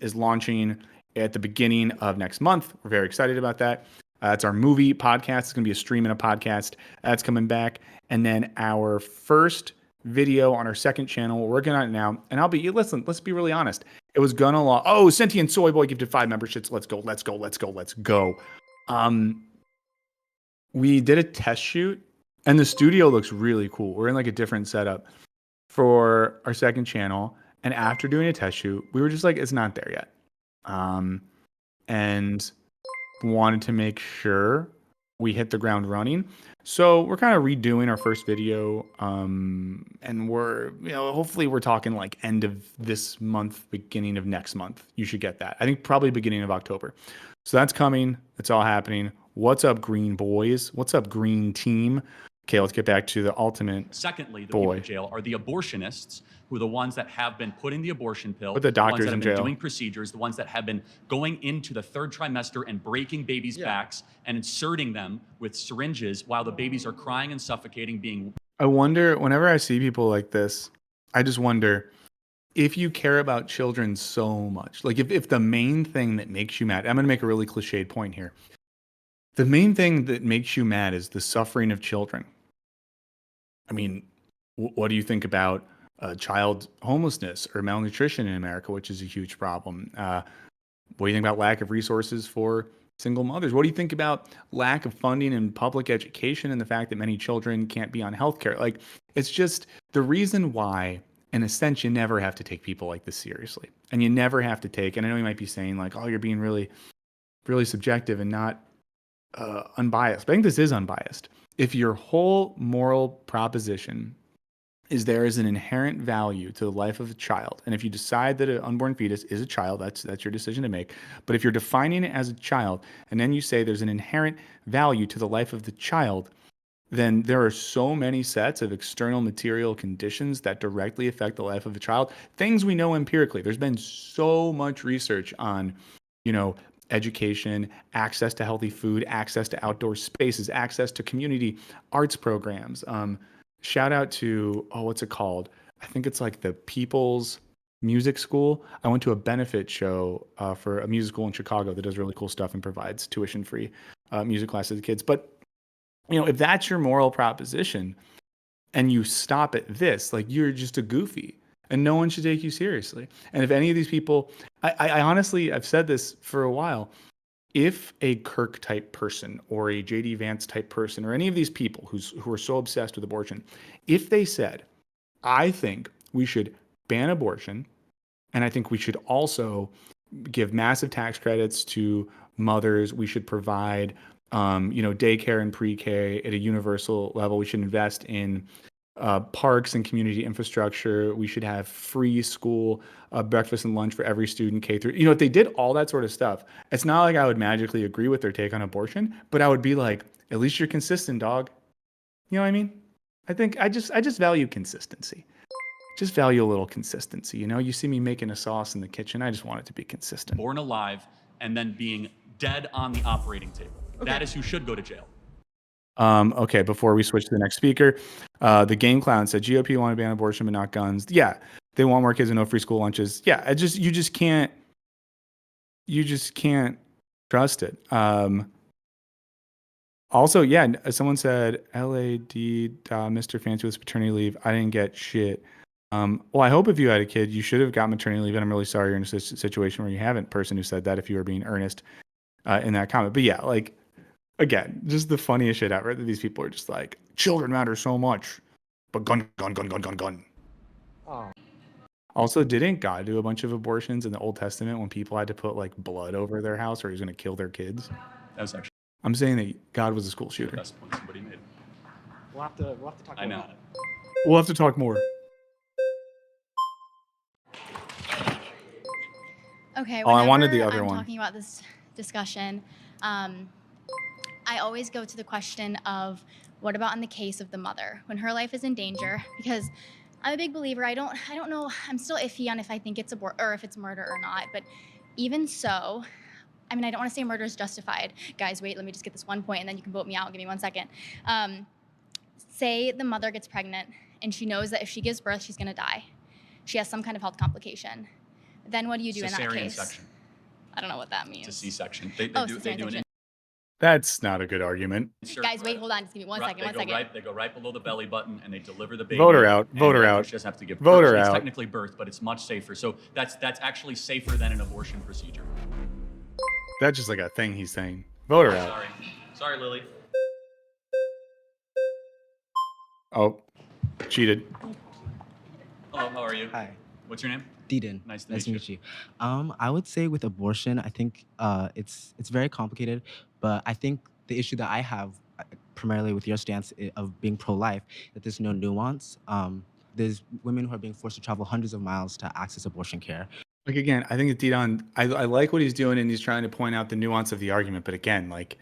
is launching at the beginning of next month. We're very excited about that. It's our movie podcast. It's going to be a stream and a podcast. That's coming back. And then our first video on our second channel, we're working on it now. And let's be really honest. It was gonna launch. Oh, Sentient Soy Boy gifted 5 memberships. Let's go. We did a test shoot and the studio looks really cool. We're in like a different setup for our second channel. And after doing a test shoot, we were just like, it's not there yet. And wanted to make sure we hit the ground running. So we're kind of redoing our first video. And we're, hopefully we're talking like end of this month, beginning of next month. You should get that. I think probably beginning of October. So that's coming. It's all happening. What's up, Green Boys? What's up, Green Team? Okay, let's get back to the ultimate. Secondly, the people in jail are the abortionists, who are the ones that have been putting the abortion pill, the doctors ones that have in been jail, doing procedures, the ones that have been going into the third trimester and breaking babies' backs and inserting them with syringes while the babies are crying and suffocating. I wonder, whenever I see people like this, I just wonder, if you care about children so much, like if the main thing that makes you mad, I'm going to make a really cliched point here. The main thing that makes you mad is the suffering of children. I mean, what do you think about child homelessness or malnutrition in America, which is a huge problem? What do you think about lack of resources for single mothers? What do you think about lack of funding in public education and the fact that many children can't be on healthcare? Like, it's just the reason why, in a sense, you never have to take people like this seriously. And you never have to take, and I know you might be saying like, oh, you're being really, really subjective and not unbiased. But I think this is unbiased. If your whole moral proposition is there is an inherent value to the life of a child, and if you decide that an unborn fetus is a child, that's your decision to make. But if you're defining it as a child, and then you say there's an inherent value to the life of the child, then there are so many sets of external material conditions that directly affect the life of a child. Things we know empirically. There's been so much research on, education, access to healthy food, access to outdoor spaces, access to community arts programs. Shout out to, what's it called? I think it's like the People's Music School. I went to a benefit show for a music school in Chicago that does really cool stuff and provides tuition-free music classes to kids. But, if that's your moral proposition and you stop at this, like, you're just a goofy and no one should take you seriously. And if any of these people, I honestly, I've said this for a while, if a Kirk type person or a JD Vance type person or any of these people who are so obsessed with abortion, if they said, I think we should ban abortion, and I think we should also give massive tax credits to mothers, we should provide daycare and pre-K at a universal level, we should invest in parks and community infrastructure, we should have free school breakfast and lunch for every student K through, if they did all that sort of stuff, it's not like I would magically agree with their take on abortion, but I would be like, at least you're consistent, dog. You know what I mean? I think I just value consistency. Just value a little consistency. You see me making a sauce in the kitchen, I just want it to be consistent. Born alive and then being dead on the operating table. Okay. That is who should go to jail. Okay, before we switch to the next speaker, the Game Clown said GOP want to ban abortion but not guns. Yeah, they want more kids and no free school lunches. Yeah, you just can't trust it. Also, yeah, someone said LAD Mr. Fancy with paternity leave. I didn't get shit. Well, I hope if you had a kid, you should have got maternity leave, and I'm really sorry you're in a situation where you haven't. Person who said that, if you were being earnest in that comment. But yeah, like, again, just the funniest shit ever that these people are just like, children matter so much, but gun. Oh. Also, didn't God do a bunch of abortions in the Old Testament when people had to put like blood over their house or he was going to kill their kids? That was actually I'm saying that God was a school the shooter. best point somebody made. We'll have to talk I know. about it. We'll have to talk more. Okay. Oh, I wanted the whenever other I'm one. talking about this discussion, I always go to the question of what about in the case of the mother when her life is in danger? Because I'm a big believer. I don't know. I'm still iffy on if I think it's or if it's murder or not. But even so, I mean, I don't want to say murder is justified. Guys, wait. Let me just get this one point, and then you can vote me out. Give me 1 second. Say the mother gets pregnant, and she knows that if she gives birth, she's going to die. She has some kind of health complication. Then what do you do in that Cesarean case? section. I don't know what that means. It's a C-section. They Oh, do cesarean an section. That's not a good argument. insert Guys, wait, hold on. Just give me one second. They go right below the belly button and they deliver the baby. Vote her out. and Vote her the out. actress just have to give Vote birth. her It's out. technically birth, but it's much safer. So that's actually safer than an abortion procedure. That's just like a thing he's saying. Vote her out. Sorry, Lily. Oh, cheated. Hello, how are you? Hi, What's your name? Deedon. Nice to Nice meet to meet you. I would say with abortion, I think it's very complicated, but I think the issue that I have primarily with your stance of being pro-life, that there's no nuance. There's women who are being forced to travel hundreds of miles to access abortion care. Like, again, I think that Didon, I like what he's doing and he's trying to point out the nuance of the argument. But again, like,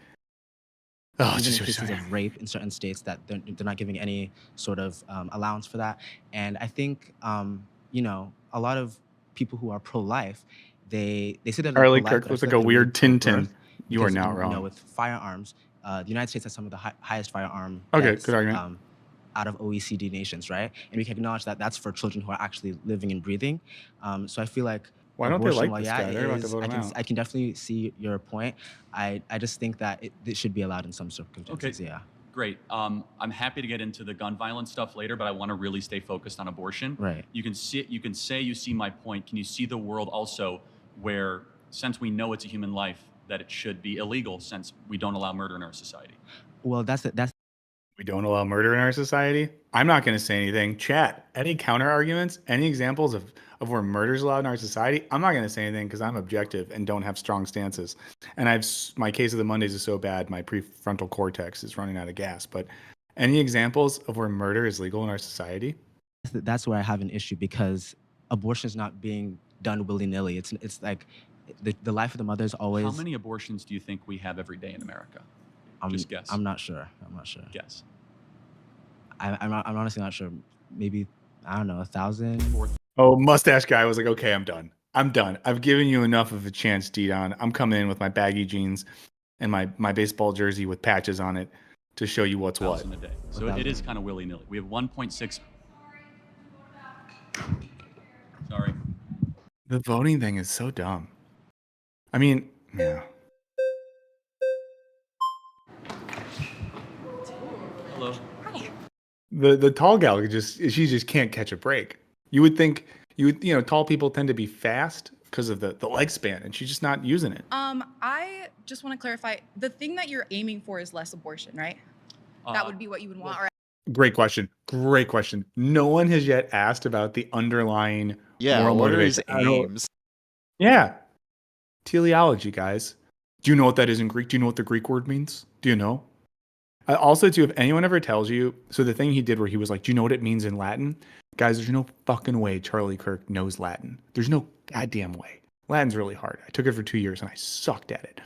Even it's in just cases of rape in certain states, that they're not giving any sort of allowance for that. And I think, a lot of people who are pro-life, they say that they're Charlie pro-life, Kirk but I looks feel like a they're weird really Tintin. pro-birth You are because, not wrong. with firearms, the United States has some of the highest firearm Okay, deaths, good argument. out of OECD nations, right? And we can acknowledge that that's for children who are actually living and breathing. So I feel like Why don't they abortion, like while this yeah, guy? it They're about to is, vote him out. I can definitely see your point. I just think that it should be allowed in some circumstances. Okay. Yeah. Great. I'm happy to get into the gun violence stuff later, but I want to really stay focused on abortion. Right. You can say you see my point. Can you see the world also where, since we know it's a human life, that it should be illegal since we don't allow murder in our society? Well, that's We don't allow murder in our society. I'm not going to say anything. Chat, any counter arguments, any examples of where murder is allowed in our society? I'm not going to say anything because I'm objective and don't have strong stances. And my case of the Mondays is so bad, my prefrontal cortex is running out of gas. But any examples of where murder is legal in our society? that's where I have an issue, because abortion is not being done willy-nilly. It's like the life of the mother is always. How many abortions do you think we have every day in America? Just guess. I'm not sure. Guess. I'm honestly not sure. Maybe, I don't know, 1,000. Oh, mustache guy was like, okay, I'm done. I've given you enough of a chance, Didon. I'm coming in with my baggy jeans and my baseball jersey with patches on it to show you what's what. A day. So it is kind of willy-nilly. We have 1.6. Sorry. The voting thing is so dumb. I mean, yeah. Hello. The tall gal she just can't catch a break. You would think tall people tend to be fast because of the leg span, and she's just not using it. I just want to clarify, the thing that you're aiming for is less abortion, right? That would be what you would want. Great question. No one has yet asked about the underlying moral what are his motivation. aims? Yeah. Teleology, guys. Do you know what that is in Greek? Do you know what the Greek word means? Do you know? Also, too, if anyone ever tells you, so the thing he did where he was like, do you know what it means in Latin? Guys, there's no fucking way Charlie Kirk knows Latin. There's no goddamn way. Latin's really hard. I took it for 2 years and I sucked at it.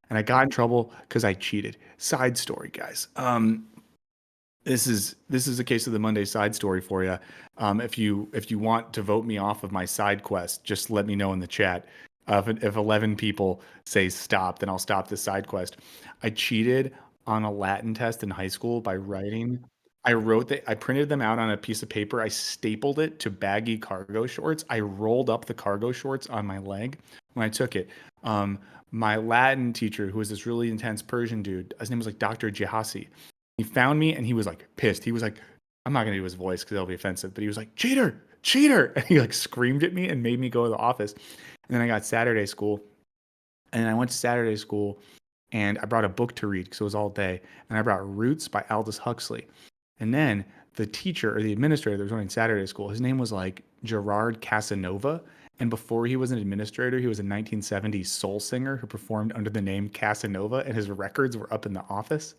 And I got in trouble because I cheated. Side story, guys. This is a case of the Monday side story for you. If you want to vote me off of my side quest, just let me know in the chat. If 11 people say stop, then I'll stop this side quest. I cheated on a Latin test in high school by writing. I printed them out on a piece of paper. I stapled it to baggy cargo shorts. I rolled up the cargo shorts on my leg when I took it. My Latin teacher, who was this really intense Persian dude, his name was like Dr. Jihasi. He found me and he was like pissed. He was like, I'm not going to do his voice because it'll be offensive, but he was like, cheater. And he like screamed at me and made me go to the office. And then I got Saturday school. And I went to Saturday school and I brought a book to read because it was all day. And I brought Roots by Aldous Huxley. And then the teacher or the administrator that was running Saturday school, his name was like Gerard Casanova. And before he was an administrator, he was a 1970s soul singer who performed under the name Casanova, and his records were up in the office.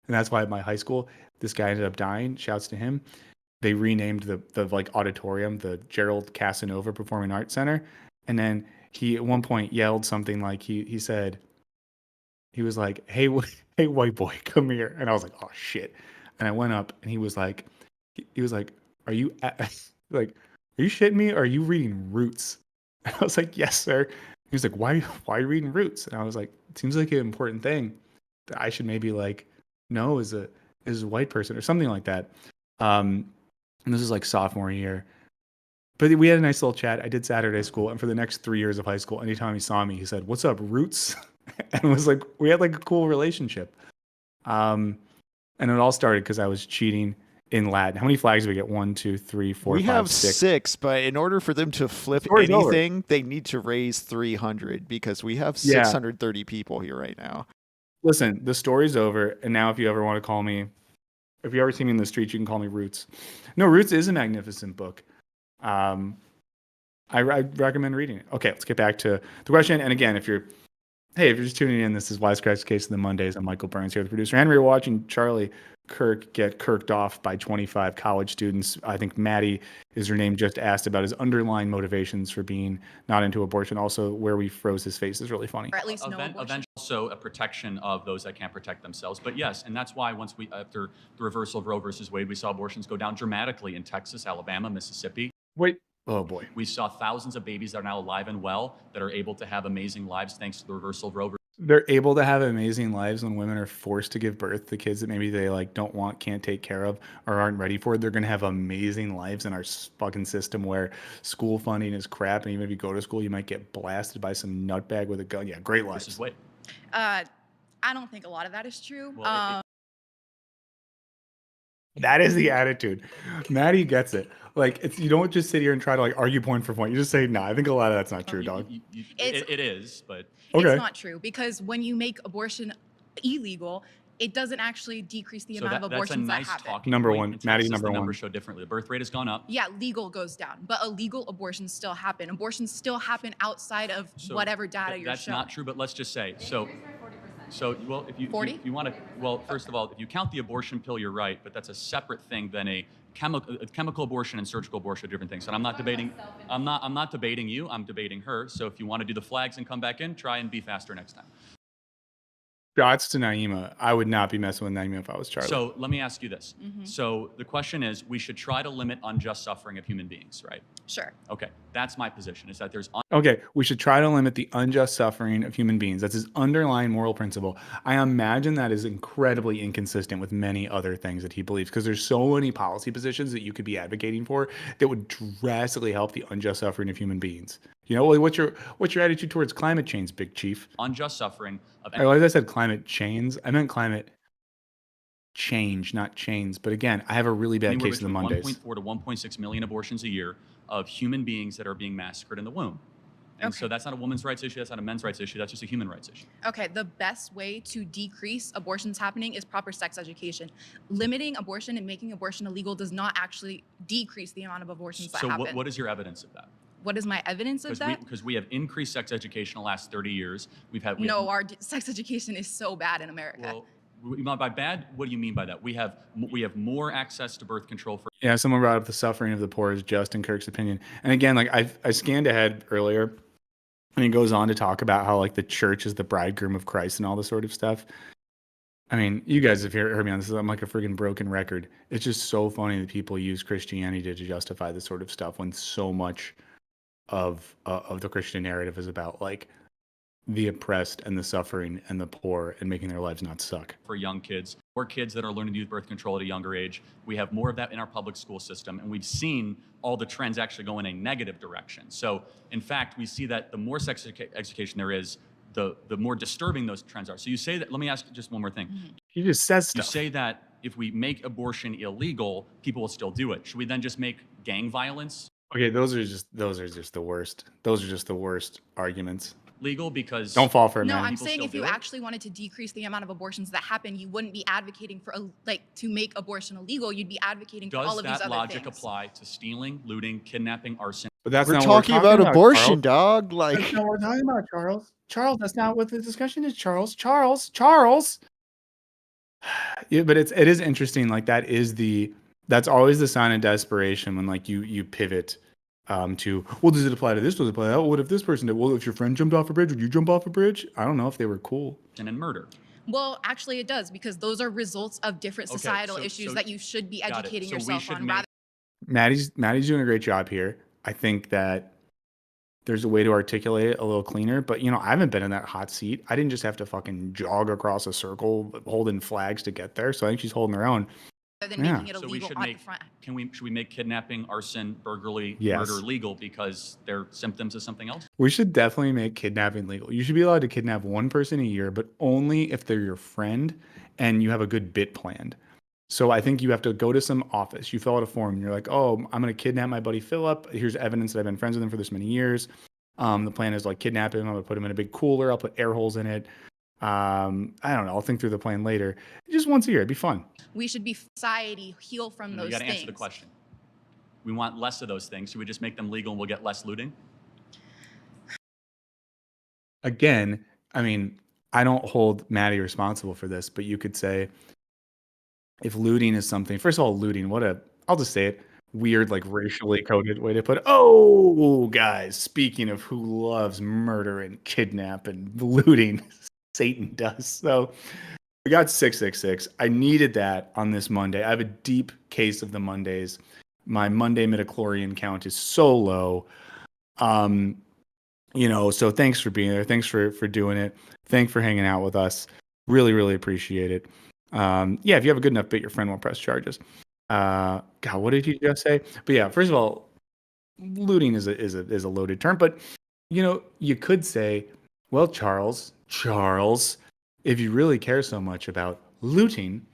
And that's why at my high school, this guy ended up dying. Shouts to him. They renamed the like auditorium the Gerald Casanova Performing Arts Center. And then he at one point yelled something like he said, he was like, hey white boy, come here. And I was like, oh shit. And I went up and he was like, are you like, are you shitting me? Or are you reading Roots? And I was like, yes, sir. He was like, why are you reading Roots? And I was like, it seems like an important thing that I should maybe like know as a white person or something like that. And this is like sophomore year. But we had a nice little chat. I did Saturday school, and for the next 3 years of high school, anytime he saw me, he said, "What's up, Roots?" And it was like we had like a cool relationship. And it all started because I was cheating in Latin. How many flags do we get? 1, 2, 3, 4, We 5, have 6. 6, but in order for them to flip Story's over. anything, they need to raise 300 because we have Yeah. 630 people here right now. Listen, the story's over, and now if you ever want to call me, if you ever see me in the street, you can call me Roots. No, Roots is a magnificent book. I recommend reading it. Okay, let's get back to the question. And again, if you're just tuning in, this is Wisecrack's Case of the Mondays. I'm Michael Burns here, the producer. And we're watching Charlie Kirk get kirked off by 25 college students. I think Maddie is her name, just asked about his underlying motivations for being not into abortion. Also, where we froze his face is really funny. Or at least no abortion. Eventually, also a protection of those that can't protect themselves. But yes, and that's why after the reversal of Roe versus Wade, we saw abortions go down dramatically in Texas, Alabama, Mississippi. Wait. Oh boy. We saw thousands of babies that are now alive and well that are able to have amazing lives thanks to the reversal of Roe versus they're able to have amazing lives when women are forced to give birth to kids that maybe they like don't want, can't take care of, or aren't ready for. They're gonna have amazing lives in our fucking system where school funding is crap, and even if you go to school, you might get blasted by some nutbag with a gun. Yeah, great lives. This is Wade. I don't think a lot of that is true. Well, That is the attitude. Maddie gets it. Like, it's, you don't just sit here and try to like argue point for point. You just say, "Nah, I think a lot of that's not true, dog." It is, but Okay. It's not true because when you make abortion illegal, it doesn't actually decrease the amount of abortions that's a nice that happen. talking Number point one, until Maddie, it says number the one. numbers show differently. The birth rate has gone up. Yeah, legal goes down, but illegal abortions still happen. Abortions still happen outside of So whatever data you're that's showing. not true, but let's just say so well, if you 40? if you want to, well, first of all, if you count the abortion pill, you're right, but that's a separate thing than a chemical abortion and surgical abortion are different things. And I'm not debating you, I'm debating her. So if you want to do the flags and come back in, try and be faster next time. Shots to Naima. I would not be messing with Naima if I was Charlie. So let me ask you this. So the question is, we should try to limit unjust suffering of human beings, right? Sure. Okay, that's my position, is that there's Okay, we should try to limit the unjust suffering of human beings. That's his underlying moral principle. I imagine that is incredibly inconsistent with many other things that he believes, because there's so many policy positions that you could be advocating for that would drastically help the unjust suffering of human beings. You know, what's your attitude towards climate change, Big Chief? unjust suffering of I realize I said climate chains. I meant climate change, not chains. But again, I have a really bad anywhere case of the between Mondays. 1.4 to 1.6 million abortions a year of human beings that are being massacred in the womb. And so that's not a woman's rights issue, that's not a men's rights issue, that's just a human rights issue. Okay, the best way to decrease abortions happening is proper sex education. Limiting abortion and making abortion illegal does not actually decrease the amount of abortions that So happen. what is your evidence of that? What is my evidence of that? Because we have increased sex education in the last 30 years. No, our sex education is so bad in America. Well, by bad, what do you mean by that? We have more access to birth control for. Yeah, someone brought up the suffering of the poor is just in Kirk's opinion. And again, like I scanned ahead earlier, and he goes on to talk about how like the church is the bridegroom of Christ and all this sort of stuff. I mean, you guys have heard me on this. I'm like a freaking broken record. It's just so funny that people use Christianity to justify this sort of stuff when so much of the Christian narrative is about like the oppressed and the suffering and the poor and making their lives not suck. For young kids, or kids that are learning to use birth control at a younger age. We have more of that in our public school system, and we've seen all the trends actually go in a negative direction. So, in fact, we see that the more sex education there is, the more disturbing those trends are. So you say that, let me ask you just one more thing. He just says You stuff. say that if we make abortion illegal, people will still do it. Should we then just make gang violence Okay, those are just the worst. Those are just the worst arguments. legal? Because Don't fall for it, No, man. I'm People saying still if you do it? actually wanted to decrease the amount of abortions that happen, you wouldn't be advocating for to make abortion illegal. You'd be advocating for all does of these that other logic things. apply to stealing, looting, kidnapping, arson? But that's We're not talking what about abortion, Charles. dog. Like, That's not what we're talking about, Charles. Charles, that's not what the discussion is, Charles. Charles. Yeah, but it is interesting. Like that's always the sign of desperation when like you pivot to, well, does it apply to this? Does it apply to that? What if this person did? Well, if your friend jumped off a bridge, would you jump off a bridge? I don't know if they were cool. And murder. Well, actually, it does because those are results of different Okay, societal so- issues so- that you should be got it. educating So we yourself should on. make- Rather, Maddie's doing a great job here. I think that there's a way to articulate it a little cleaner, but you know, I haven't been in that hot seat. I didn't just have to fucking jog across a circle holding flags to get there. So I think she's holding her own. than Yeah. making it So we illegal should on make the front. should we make kidnapping, arson, burglary, Yes. murder legal because they're symptoms of something else? We should definitely make kidnapping legal. You should be allowed to kidnap one person a year, but only if they're your friend and you have a good bit planned. So I think you have to go to some office. You fill out a form and you're like, oh, I'm going to kidnap my buddy Philip. Here's evidence that I've been friends with him for this many years. The plan is like kidnap him. I'm going to put him in a big cooler. I'll put air holes in it. I don't know. I'll think through the plan later. Just once a year. It'd be fun. We should be society heal from You those got to things. answer the question. We want less of those things. Should we just make them legal and we'll get less looting? Again, I mean, I don't hold Maddie responsible for this, but you could say if looting is something, first of all, looting, I'll just say it, weird, like racially coded way to put it. Oh, guys, speaking of who loves murder and kidnap and looting, Satan does. So we got 666. I needed that on this Monday. I have a deep case of the Mondays. My Monday midichlorian count is so low. So thanks for being there. Thanks for doing it. Thanks for hanging out with us. Really, really appreciate it. If you have a good enough bit, your friend won't press charges. God, what did you just say? But yeah, first of all, looting is a loaded term, but you could say, well, Charles, if you really care so much about looting,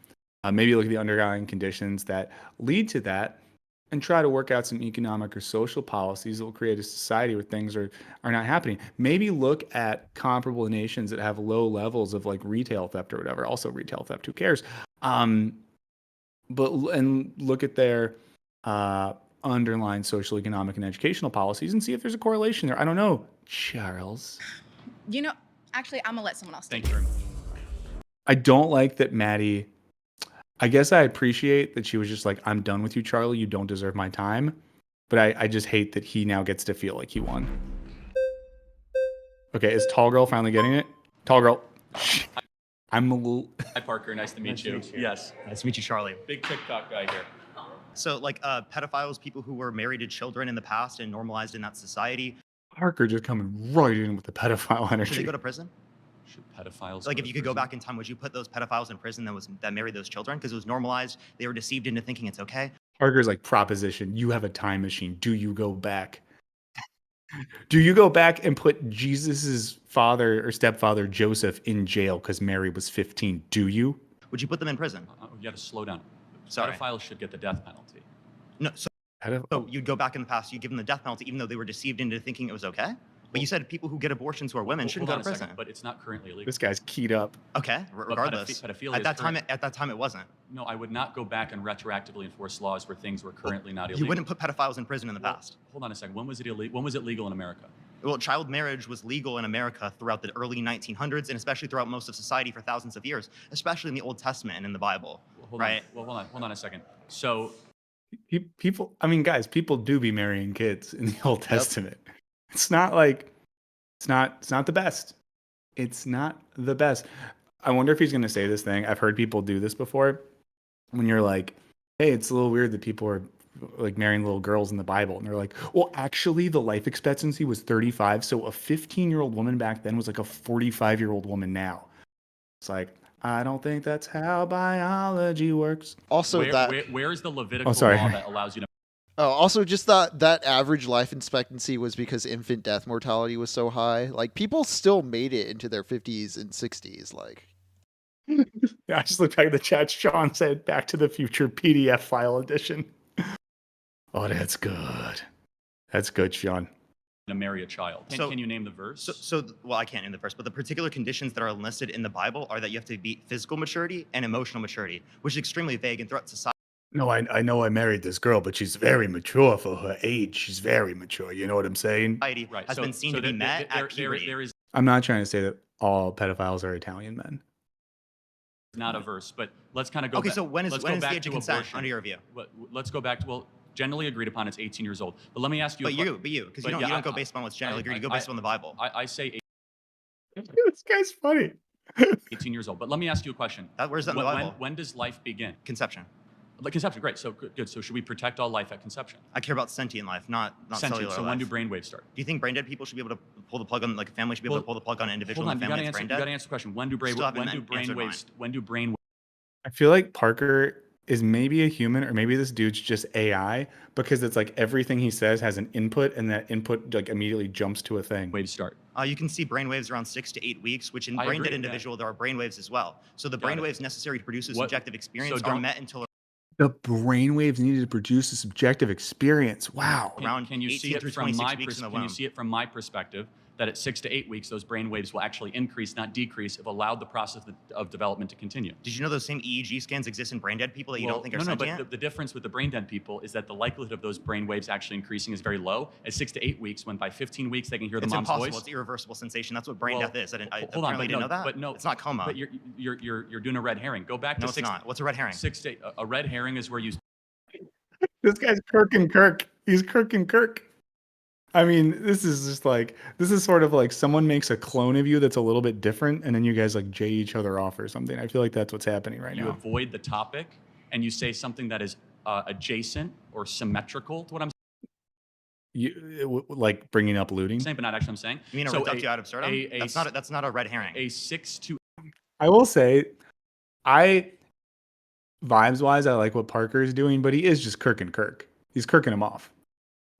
maybe look at the underlying conditions that lead to that and try to work out some economic or social policies that will create a society where things are not happening. Maybe look at comparable nations that have low levels of like retail theft or whatever. Also retail theft, who cares? And look at their underlying social, economic, and educational policies and see if there's a correlation there. I don't know, Charles. Actually, I'm gonna let someone else. Thank you very much. I don't like that Maddie. I guess I appreciate that she was just like, I'm done with you, Charlie. You don't deserve my time. But I just hate that he now gets to feel like he won. Okay, is Tall Girl finally getting it? Tall Girl. I'm a little... Hi, Parker. Nice to meet you. Yes. Nice to meet you, Charlie. Big TikTok guy here. So, pedophiles, people who were married to children in the past and normalized in that society. Parker just coming right in with the pedophile energy. Should they go to prison? Should pedophiles If you could go back in time, would you put those pedophiles in prison that married those children? Because it was normalized. They were deceived into thinking it's okay. Parker's like, proposition. You have a time machine. Do you go back? Do you go back and put Jesus's father or stepfather, Joseph, in jail because Mary was 15? Do you? Would you put them in prison? You got to slow down. Sorry. Pedophiles should get the death penalty. No. So you'd go back in the past, you'd give them the death penalty, even though they were deceived into thinking it was okay? But you said people who get abortions who are women shouldn't go to prison. But it's not currently illegal. This guy's keyed up. Okay, regardless. Pedophilia At that time, it wasn't. No, I would not go back and retroactively enforce laws where things were currently not illegal. You wouldn't put pedophiles in prison in the past. Hold on a second. When was it illegal? When was it legal in America? Well, child marriage was legal in America throughout the early 1900s, and especially throughout most of society for thousands of years, especially in the Old Testament and in the Bible. Hold on a second. So, people, guys, people do be marrying kids in the Old Testament. It's not the best. It's not the best. I wonder if he's going to say this thing. I've heard people do this before. When you're like, hey, it's a little weird that people are like marrying little girls in the Bible. And they're like, well, actually the life expectancy was 35. So a 15-year-old woman back then was like a 45-year-old woman now. It's like, I don't think that's how biology works. Also, where is the Levitical law that allows you to? Oh, also just that average life expectancy was because infant death mortality was so high. Like, people still made it into their 50s and 60s. Like, I just looked back at the chat. Sean said Back to the Future PDF file edition. Oh, that's good. That's good, Sean. To marry a child. Can you name the verse? Well, I can't name the verse, but the particular conditions that are listed in the Bible are that you have to be physical maturity and emotional maturity, which is extremely vague and throughout society. No, I know I married this girl, but she's very mature for her age. She's very mature. You know what I'm saying? Right. Has been seen to be met at puberty. I'm not trying to say that all pedophiles are Italian men. Not a verse, but let's kind of go. Okay, back. so when is the age of consent abortion. under your view? Let's go back to generally agreed upon it's 18 years old. But let me ask you. But you, because you don't go based on what's generally agreed. You go based on the Bible. I say. This guy's funny. 18 years old. But let me ask you a question. Where's that in the Bible? When does life begin? Conception. Conception, great. So good. So should we protect all life at conception? I care about sentient life, not sentient. Cellular So life. when do brainwaves start? Do you think brain dead people should be able to pull the plug on, like a family should be able to pull the plug on an individual in the family that's brain dead? You got to answer the question. When do brainwaves? I feel like Parker is maybe a human, or maybe this dude's just AI, because it's like everything he says has an input, and that input like immediately jumps to a thing. Waves start. You can see brainwaves around 6 to 8 weeks, which in brain dead individual there are brainwaves as well. So the brainwaves necessary to produce a subjective experience aren't met until the brainwaves needed to produce a subjective experience. Wow. Can you see it from my Can you see it from my perspective that at 6 to 8 weeks, those brain waves will actually increase, not decrease, if allowed the process of development to continue? Did you know those same EEG scans exist in brain dead people that you don't think are sentient? But the difference with the brain dead people is that the likelihood of those brain waves actually increasing is very low at 6 to 8 weeks, when by 15 weeks they can hear the mom's voice. It's impossible. It's irreversible sensation. That's what brain death is. I hold on, didn't know that. But no, it's not coma. But you're doing a red herring. Go back to 6. No, it's not. What's a red herring? 6 to a red herring is where you. This guy's Kirk and Kirk. He's Kirk and Kirk. I mean, this is sort of like someone makes a clone of you that's a little bit different, and then you guys like jay each other off or something. I feel like that's what's happening right now. You avoid the topic, and you say something that is adjacent or symmetrical to what I'm saying. like bringing up looting. Saying, but not actually. I'm saying. You mean a reductio ad absurdum? That's not a red herring. A 6 to. I will say, vibes wise, I like what Parker is doing, but he is just Kirking Kirk. He's Kirking him off.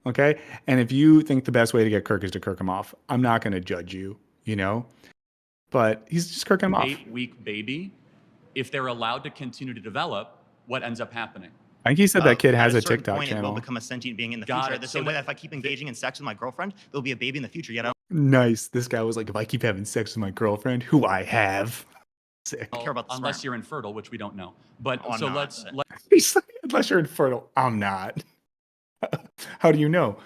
Okay, and if you think the best way to get Kirk is to Kirk him off, I'm not going to judge you. But he's just Kirking him off. 8-week baby, if they're allowed to continue to develop, what ends up happening? I think he said that kid has at a certain TikTok point, channel. It will become a sentient being in the Got future. it. The So same way that- that if I keep engaging in sex with my girlfriend, there'll be a baby in the future. Yet I Nice. This guy was like, if I keep having sex with my girlfriend, who I have. Sick. don't care about the Unless sperm. you're infertile, which we don't know. But Oh, I'm so not. let's He's like, unless you're infertile, I'm not. How do you know?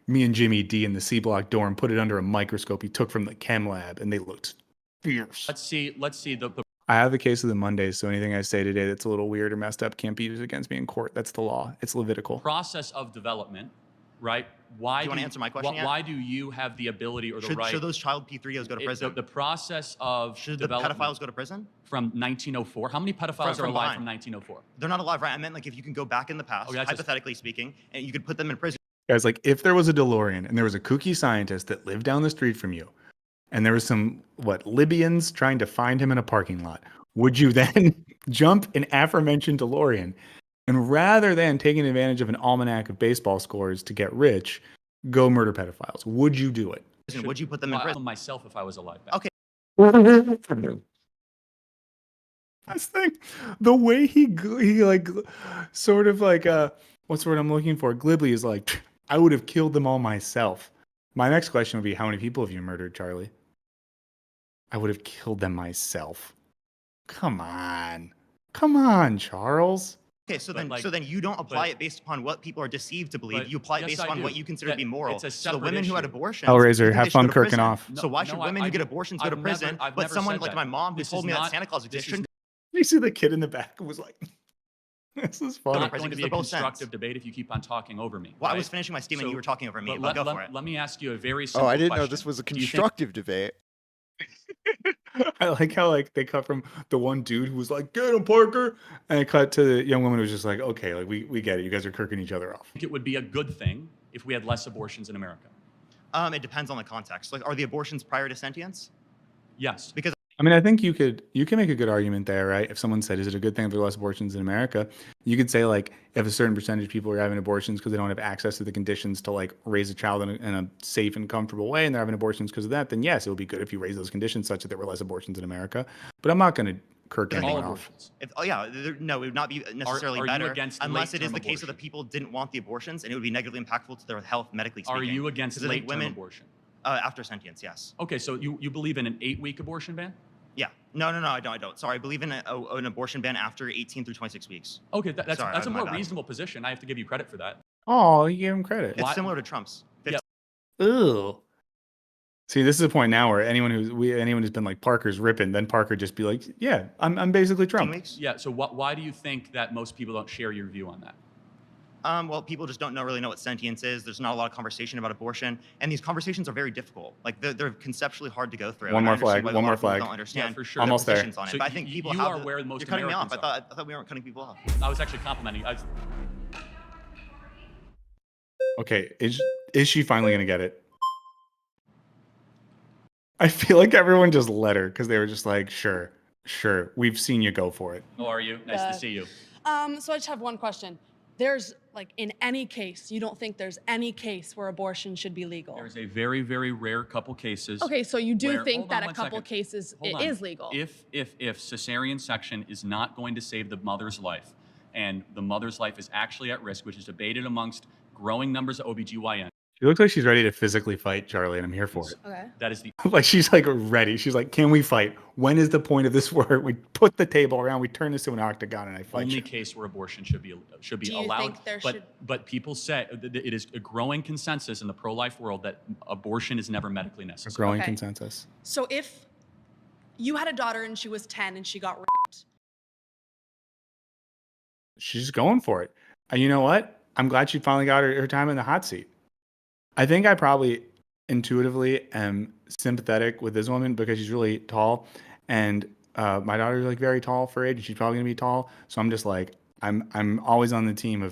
Me and Jimmy D in the C block dorm put it under a microscope he took from the chem lab, and they looked fierce. see the I have a case of the Mondays, so anything I say today that's a little weird or messed up can't be used against me in court. That's the law. It's Levitical. process of development, right? Why Do you wanna answer my question yet? Why do you have the ability or the right? should those child P3Os go to prison? The process of Should the development pedophiles go to prison? from 1904. How many pedophiles From are alive behind. from 1904? They're not alive, right? I meant like if you can go back in the past, Okay, that's just- hypothetically speaking, and you could put them in prison. Guys, like if there was a DeLorean and there was a kooky scientist that lived down the street from you, and there was some Libyans trying to find him in a parking lot, would you then jump an aforementioned DeLorean and rather than taking advantage of an almanac of baseball scores to get rich, go murder pedophiles? Would you do it? Would you put them in Well, prison? myself if I was alive. Back. Okay. That's the thing. The way he like sort of like what's the word I'm looking for? Glibly is like, I would have killed them all myself. My next question would be, how many people have you murdered, Charlie? I would have killed them myself. Come on, Charles. Okay, so But, then like- so then you don't apply but- it based upon what people are deceived to believe. But You apply it yes, based I upon do. what you consider to be That- moral. it's a So the separate women who had issue. abortions, Hellraiser, you think have they should fun go to kirking prison. off. So why should women who get I've abortions go to never- prison, I've but never someone said like that. my mom who This told is me that not- Santa Claus this is existed? You see the kid in the back was like, this is funny. Not prison going to because be a they're both constructive sense. debate if you keep on talking over me. Well, I right? was finishing my statement. So- You were talking over me, But but go for it. let me ask you a very Oh, simple I didn't know question. this was a Do you think- constructive debate. I like how like they cut from the one dude who was like, get him, Parker, and it cut to the young woman who was just like, okay, like we get it. You guys are kirking each other off. think it would be a good thing if we had less abortions in America? It depends on the context. Like, are the abortions prior to sentience? Yes. Because I mean, I think you can make a good argument there, right? If someone said, is it a good thing if there are less abortions in America? You could say, like, if a certain percentage of people are having abortions because they don't have access to the conditions to, like, raise a child in a safe and comfortable way, and they're having abortions because of that, then yes, it would be good if you raise those conditions such that there were less abortions in America. But I'm not going to kirk Because anyone all off. abortions. no, it would not be necessarily are you better against unless it is late-term the case of the abortion? people didn't want the abortions, and it would be negatively impactful to their health, medically speaking. Are you against Because I think late-term women abortion? After sentience? Yes. Okay, so you believe in an 8-week abortion ban? Yeah. No, I don't. Sorry, I believe in an abortion ban after 18 through 26 weeks. Okay, that's Sorry, a my more bad. reasonable position. I have to give you credit for that. Oh, you gave him credit. It's Why- similar to Trump's. Yeah. Ugh. See, this is a point now where anyone who's been like, Parker's ripping, then Parker just be like, yeah, I'm basically 15 Trump. weeks. Yeah, so why do you think that most people don't share your view on that? Well, people just don't really know what sentience is. There's not a lot of conversation about abortion, and these conversations are very difficult. Like they're conceptually hard to go through. One and I more understand flag, why a one lot more of people flag. Don't understand Yeah, for sure. their Almost there. positions on it. So But I think people you have are where most You're cutting me off. Americans I thought we weren't cutting people off. I was actually complimenting. Okay, is she finally gonna get it? I feel like everyone just let her because they were just like, sure, we've seen you go for it. How are you? Nice to see you. So I just have one question. There's like in any case, you don't think there's any case where abortion should be legal? There's a very, very rare couple cases. Okay, so you do where- think hold that on a one couple second. cases Hold it on. is legal? If cesarean section is not going to save the mother's life, and the mother's life is actually at risk, which is debated amongst growing numbers of OBGYN, She looks like she's ready to physically fight Charlie, and I'm here for it. Okay. that is the Like she's like ready. She's like, can we fight? When is the point of this where we put the table around, we turn this to an octagon, and I fight only you? case where abortion should be Do you allowed. think there but should- but people say that it is a growing consensus in the pro-life world that abortion is never medically A necessary. growing Okay. consensus. So if you had a daughter and she was 10 and she got raped, She's going for it. And you know what? I'm glad she finally got her time in the hot seat. I think I probably intuitively am sympathetic with this woman because she's really tall, and my daughter's like very tall for age, and she's probably gonna be tall. So I'm just like, I'm always on the team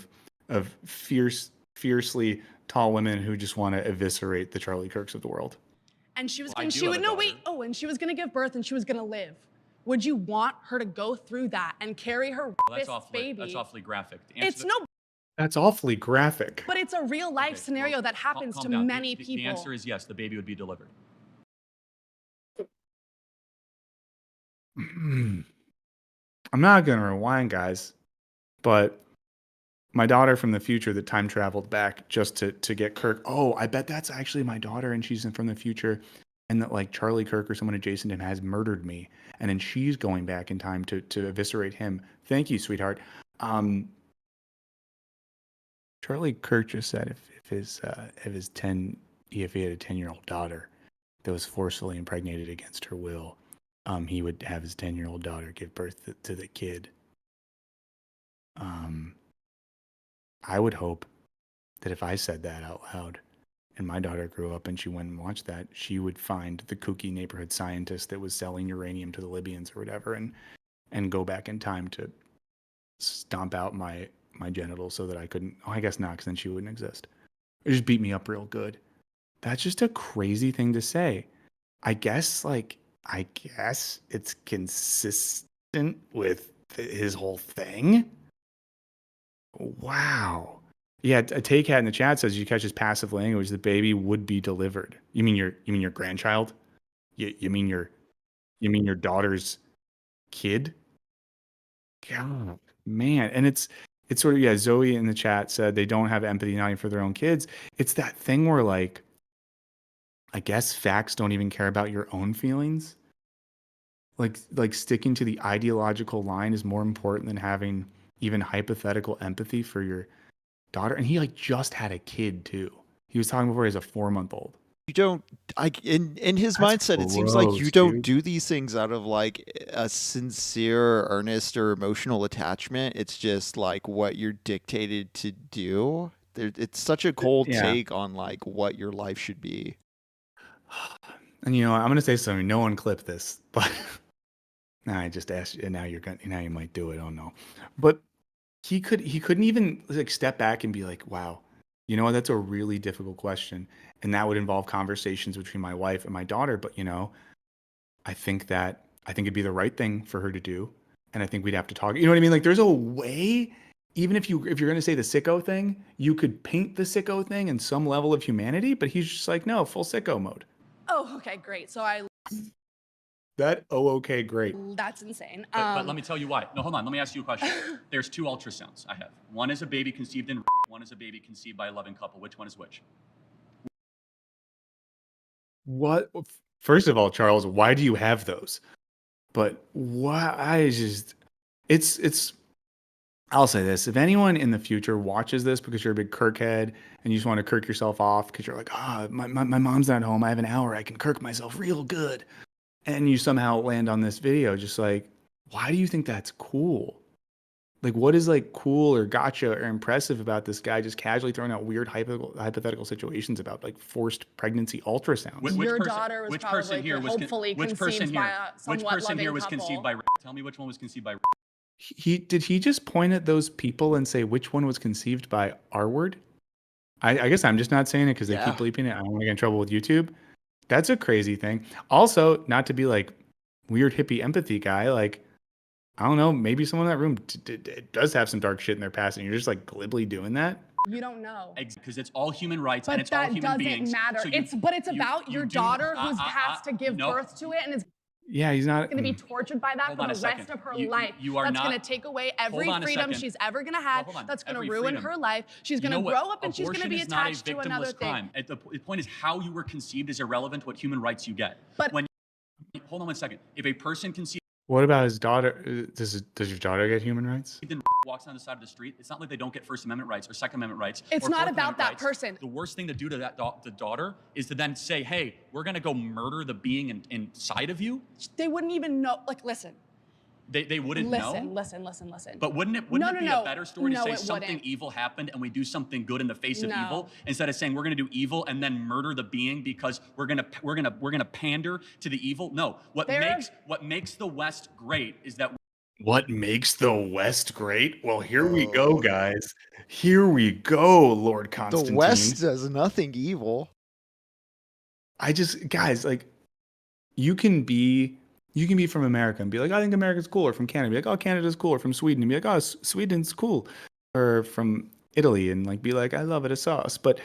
of fiercely tall women who just want to eviscerate the Charlie Kirks of the world. And she was Well, I going do she have would a no daughter. wait. Oh, and she was going to give birth and she was going to live. Would you want her to go through that and carry her Well, that's baby? That's awfully graphic. It's no, That's awfully graphic. but it's a real life Okay, scenario well, that happens calm to down. many The people. answer is yes, the baby would be delivered. I'm not going to rewind, guys, but my daughter from the future that time traveled back just to get Kirk. Oh, I bet that's actually my daughter and she's from the future. And that like Charlie Kirk or someone adjacent to him has murdered me. And then she's going back in time to eviscerate him. Thank you, sweetheart. Charlie Kirk just said if he had a 10-year-old daughter that was forcefully impregnated against her will, he would have his 10-year-old daughter give birth to the kid. I would hope that if I said that out loud and my daughter grew up and she went and watched that, she would find the kooky neighborhood scientist that was selling uranium to the Libyans or whatever and go back in time to stomp out my genitals so that I couldn't. Oh, I guess not, because then she wouldn't exist. Or just beat me up real good. That's just a crazy thing to say. I guess it's consistent with his whole thing. Wow. Yeah, a take hat in the chat says you catch his passive language. The baby would be delivered. You mean your grandchild? You mean your daughter's kid? God, man. And it's sort of, yeah, Zoe in the chat said they don't have empathy not even for their own kids. It's that thing where like, I guess facts don't even care about your own feelings. Like sticking to the ideological line is more important than having even hypothetical empathy for your daughter. And he like just had a kid too. He was talking before he was a 4-month-old. You don't, in his That's mindset, it seems like you gross, don't dude. do these things out of like a sincere, earnest, or emotional attachment. It's just like what you're dictated to do. It's such a cold Yeah. take on like what your life should be. And you know, I'm gonna say something. No one clipped this, but nah, I just asked you. Now you might do it. Oh no, but he couldn't even like step back and be like, wow, you know what? That's a really difficult question, and that would involve conversations between my wife and my daughter. But you know, I think it'd be the right thing for her to do, and I think we'd have to talk. You know what I mean? Like, there's a way. Even if you're gonna say the sicko thing, you could paint the sicko thing in some level of humanity. But he's just like, no, full sicko mode. Oh, okay, great. So Okay, great. that's insane. But let me tell you why. No, hold on. Let me ask you a question. There's 2 ultrasounds I have. One is a baby conceived in one is a baby conceived by a loving couple. Which one is which? What? First of all, Charles, why do you have those? But why? It's. I'll say this: if anyone in the future watches this because you're a big Kirk head and you just want to Kirk yourself off because you're like, my mom's not home, I have an hour, I can Kirk myself real good, and you somehow land on this video, just like, why do you think that's cool? Like, what is like cool or gotcha or impressive about this guy just casually throwing out weird hypothetical situations about like forced pregnancy ultrasounds? Your daughter was probably hopefully conceived by a somewhat which person here loving was couple. conceived by? Tell me which one was conceived by. Did he just point at those people and say which one was conceived by R word? I guess I'm just not saying it because they keep bleeping it. I don't want to get in trouble with YouTube. That's a crazy thing. Also, not to be like weird hippie empathy guy, like, I don't know, maybe someone in that room does have some dark shit in their past and you're just like glibly doing that. You don't know. Because it's all human rights But and it's all that human doesn't beings. matter. So It's about your daughter who's has to give birth to it and is Yeah, he's not going to be tortured by that Hold for on the a second. rest of her You- life. you are That's not- going to take away every Hold on a freedom second. she's ever going to have. Hold on. That's going Every to ruin freedom. her life. She's You going know to what? grow up and she's going to Abortion be is not a attached to another victimless thing. crime. The point is how you were conceived is irrelevant to what human rights you get. But Hold on one second. If a person conceived What about his daughter? Does your daughter get human rights? and walks down the side of the street, it's not like they don't get First Amendment rights or Second Amendment rights. It's or not Fourth about Amendment that rights. person. The worst thing to do to the daughter is to then say, hey, we're going to go murder the being inside of you. They wouldn't even know. Like, listen. They wouldn't know. Listen. But wouldn't it be a better story to say something evil happened and we do something good in the face of evil instead of saying we're going to do evil and then murder the being because we're going to pander to the evil? No. What makes the West great is that What makes the West great? Well, here we go, Oh. guys. Here we go, Lord The Constantine. West does nothing evil. Guys, like, you can be from America and be like, I think America's cool, or from Canada, be like, oh, Canada's cool, or from Sweden and be like, oh, Sweden's cool, or from Italy and like be like, I love it a sauce. But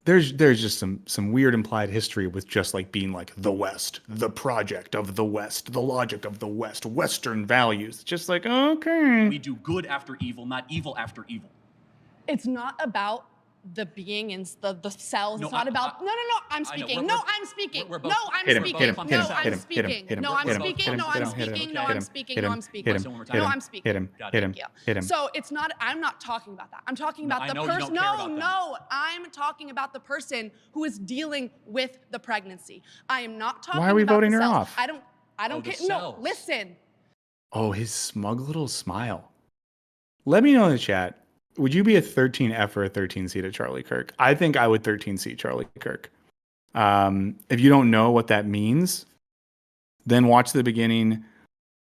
there's just some weird implied history with just like being like the West, the project of the West, the logic of the West, Western values. Just like, okay. We do good after evil, not evil after evil. It's not about the being in the cells. No, It's not about. No. I'm I know, speaking. we're- No, I'm speaking. we're both- No, I'm Hit him, speaking. hit him, No, hit him, I'm hit him, speaking. hit him, No, I'm hit him, speaking. hit him, No, hit I'm him, hit him, speaking. hit No, him, I'm hit speaking. him, No, I'm hit speaking. him, No, I'm speaking. hit No, him, I'm speaking. hit him, Got hit it. him, Thank you. hit him. So it's not. I'm not talking about that. I'm talking about I the know you person. don't care about them. No. I'm talking about the person who is dealing with the pregnancy. I am not talking. Why are we about voting the her cells. off? I don't Oh, the care. No, cells. listen. Oh, his smug little smile. Let me know in the chat. Would you be a 13F or a 13C to Charlie Kirk? I think I would 13C Charlie Kirk. If you don't know what that means, then watch the beginning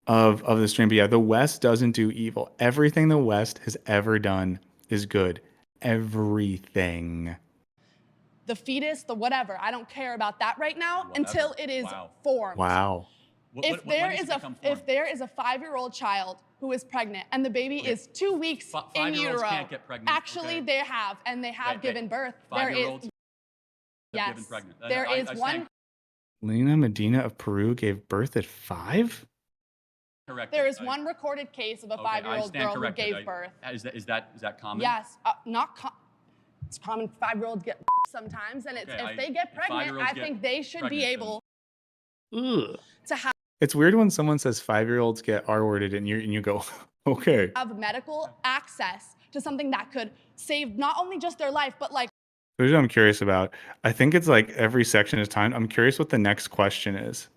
of the stream. But yeah, the West doesn't do evil. Everything the West has ever done is good. Everything. The fetus, the whatever. I don't care about that right now Whatever. until it is Wow. formed. Wow. If there is a 5-year-old child who is pregnant and the baby Okay. is 2 weeks in 5-year-olds utero, can't get pregnant. actually Okay. they have, and they have given birth. There is 5-year-olds have yes, given pregnant. there is I one. stand Lena Medina of Peru gave birth at 5? corrected. There is I- one recorded case of a okay, I 5-year-old stand girl who corrected. gave birth. Is that common? Yes, it's common. 5-year-olds get sometimes, and it's Okay, if they get pregnant, 5-year-olds I get think they should be pregnant, able Ugh. to have It's weird when someone says 5-year-olds get R-worded and you go, okay. medical access to something that could save not only just their life, but like. Here's what I'm curious about. I think it's like every section is timed. I'm curious what the next question is.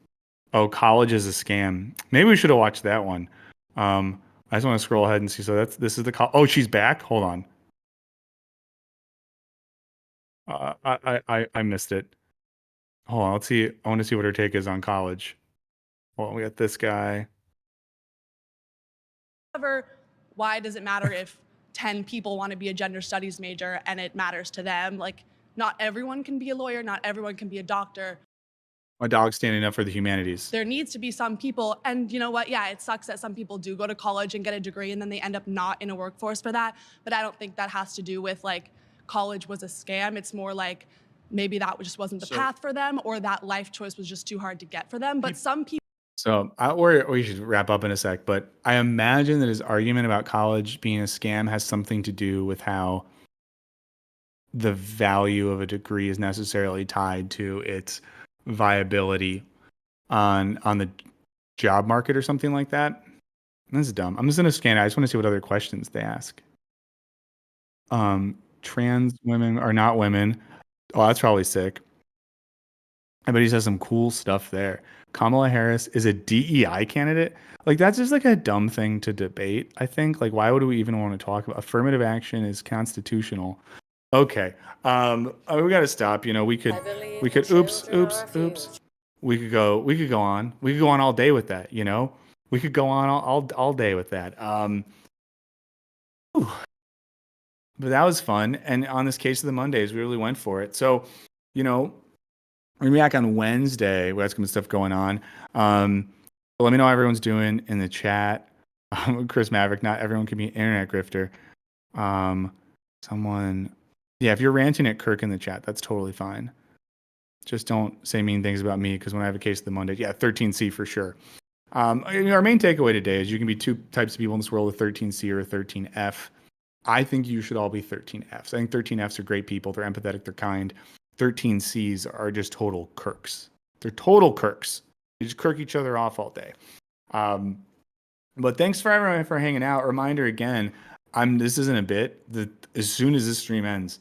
Oh, college is a scam. Maybe we should have watched that one. I just want to scroll ahead and see. So this is the oh, she's back. Hold on. I missed it. Hold on. Let's see. I want to see what her take is on college. Well, we got this guy. However, why does it matter if 10 people want to be a gender studies major and it matters to them? Like, not everyone can be a lawyer, not everyone can be a doctor. My dog's standing up for the humanities. There needs to be some people, and you know what? Yeah, it sucks that some people do go to college and get a degree and then they end up not in a workforce for that. But I don't think that has to do with like college was a scam. It's more like maybe that just wasn't the path for them, or that life choice was just too hard to get for them. But some people. So we should wrap up in a sec, but I imagine that his argument about college being a scam has something to do with how the value of a degree is necessarily tied to its viability on the job market or something like that. This is dumb. I'm just gonna scan it. I just want to see what other questions they ask. Trans women are not women. Oh, that's probably sick. I bet he says some cool stuff there. Kamala Harris is a DEI candidate. Like, that's just like a dumb thing to debate, I think. Like, why would we even want to talk about affirmative action is constitutional? Okay. We got to stop. You know, we could oops. We could go on all day with that, you know? We could go on all day with that. But that was fun. And on this case of the Mondays, we really went for it. So, you know, we're gonna be back on Wednesday. We got some stuff going on. Let me know how everyone's doing in the chat. Chris Maverick, not everyone can be an internet grifter. Yeah, if you're ranting at Kirk in the chat, that's totally fine. Just don't say mean things about me, because when I have a case of the Monday, yeah, 13C for sure. Our main takeaway today is you can be two types of people in this world, a 13C or a 13F. I think you should all be 13Fs. I think 13Fs are great people. They're empathetic. They're kind. 13Cs are just total Kirks. They're total Kirks. You just Kirk each other off all day. But thanks for everyone for hanging out. Reminder again, this isn't a bit. As soon as this stream ends,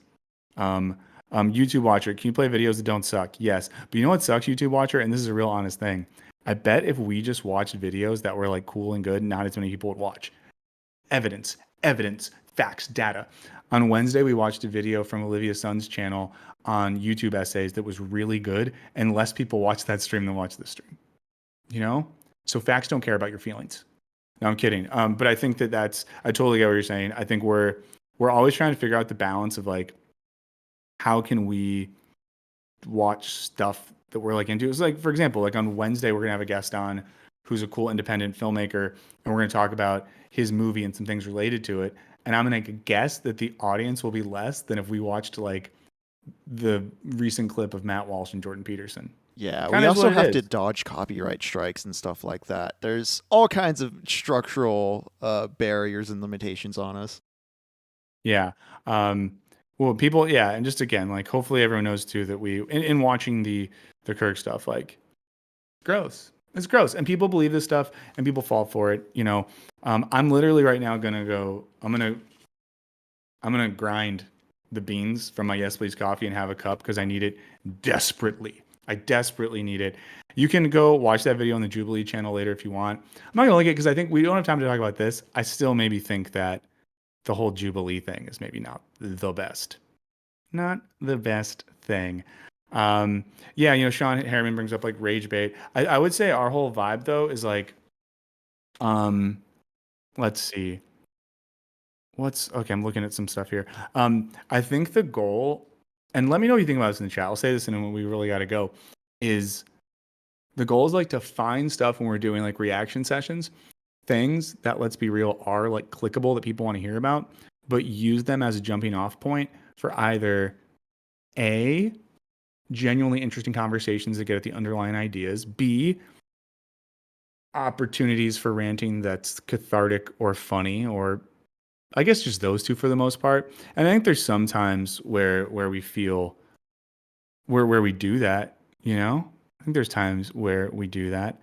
YouTube watcher, can you play videos that don't suck? Yes. But you know what sucks, YouTube watcher? And this is a real honest thing. I bet if we just watched videos that were like cool and good, not as many people would watch. Evidence, facts, data. On Wednesday, we watched a video from Olivia Sun's channel on YouTube essays that was really good, and less people watched that stream than watched this stream. You know? So facts don't care about your feelings. No, I'm kidding. But I think I totally get what you're saying. I think we're always trying to figure out the balance of like, how can we watch stuff that we're like into? It's like, for example, like on Wednesday, we're going to have a guest on who's a cool independent filmmaker, and we're going to talk about his movie and some things related to it. And I'm going to guess that the audience will be less than if we watched like the recent clip of Matt Walsh and Jordan Peterson. Yeah, Kinda we is also what it have to is. dodge copyright strikes and stuff like that. There's all kinds of structural barriers and limitations on us. Yeah. Well, people, yeah, and just again, like hopefully everyone knows too that we in watching the Kirk stuff, like gross. It's gross, and people believe this stuff, and people fall for it. You know, I'm literally right now gonna go. I'm gonna grind the beans from my Yes Please coffee and have a cup because I need it desperately. I desperately need it. You can go watch that video on the Jubilee channel later if you want. I'm not gonna link it because I think we don't have time to talk about this. I still maybe think that the whole Jubilee thing is maybe not the best. Not the best thing. Yeah, you know, Sean Harriman brings up like rage bait. I would say our whole vibe though is like, let's see. Okay, I'm looking at some stuff here. I think the goal, and let me know what you think about this in the chat. I'll say this and then we really got to go, is the goal is like to find stuff when we're doing like reaction sessions, things that, let's be real, are like clickable that people want to hear about, but use them as a jumping off point for either A, genuinely interesting conversations that get at the underlying ideas, B, opportunities for ranting that's cathartic or funny, or I guess just those two for the most part. And I think there's some times where we feel where we do that, you know? I think there's times where we do that.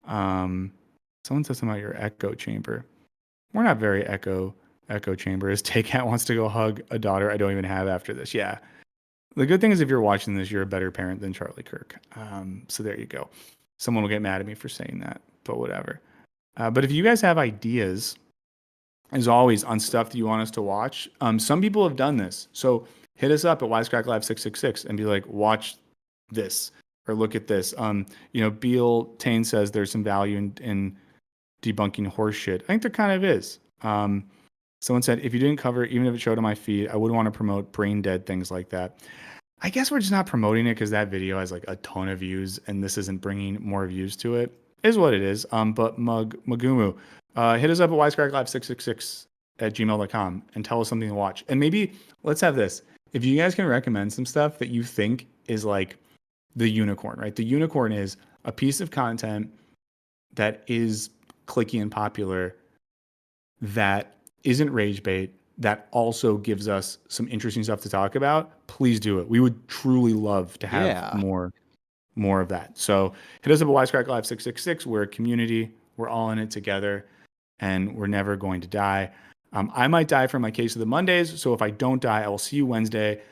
Someone said something about your echo chamber. We're not very echo chamber. As Take-Cat wants to go hug a daughter I don't even have after this. Yeah. The good thing is if you're watching this, you're a better parent than Charlie Kirk. So there you go. Someone will get mad at me for saying that, but whatever. But if you guys have ideas, as always, on stuff that you want us to watch, some people have done this. So hit us up at Wisecrack Live 666 and be like, watch this or look at this. You know, Beal Tane says there's some value in debunking horse shit. I think there kind of is. Someone said, if you didn't cover it, even if it showed on my feed, I would want to promote brain dead, things like that. I guess we're just not promoting it because that video has like a ton of views and this isn't bringing more views to it. Is what it is. But Magumu, hit us up at wisecracklab666@gmail.com and tell us something to watch. And maybe let's have this. If you guys can recommend some stuff that you think is like the unicorn, right? The unicorn is a piece of content that is clicky and popular that isn't rage bait, that also gives us some interesting stuff to talk about. Please do it. We would truly love to have more of that. So hit us up at Wisecrack Live 666. We're a community. We're all in it together, and we're never going to die. I might die from my case of the Mondays, so if I don't die, I will see you Wednesday.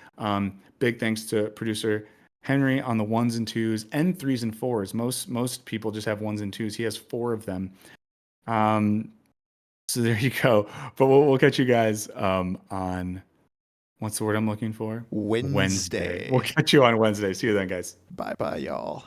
Big thanks to producer Henry on the 1s and 2s and 3s and 4s. Most people just have 1s and 2s. He has 4 of them. So there you go. But we'll catch you guys on, what's the word I'm looking for? Wednesday. We'll catch you on Wednesday. See you then, guys. Bye-bye, y'all.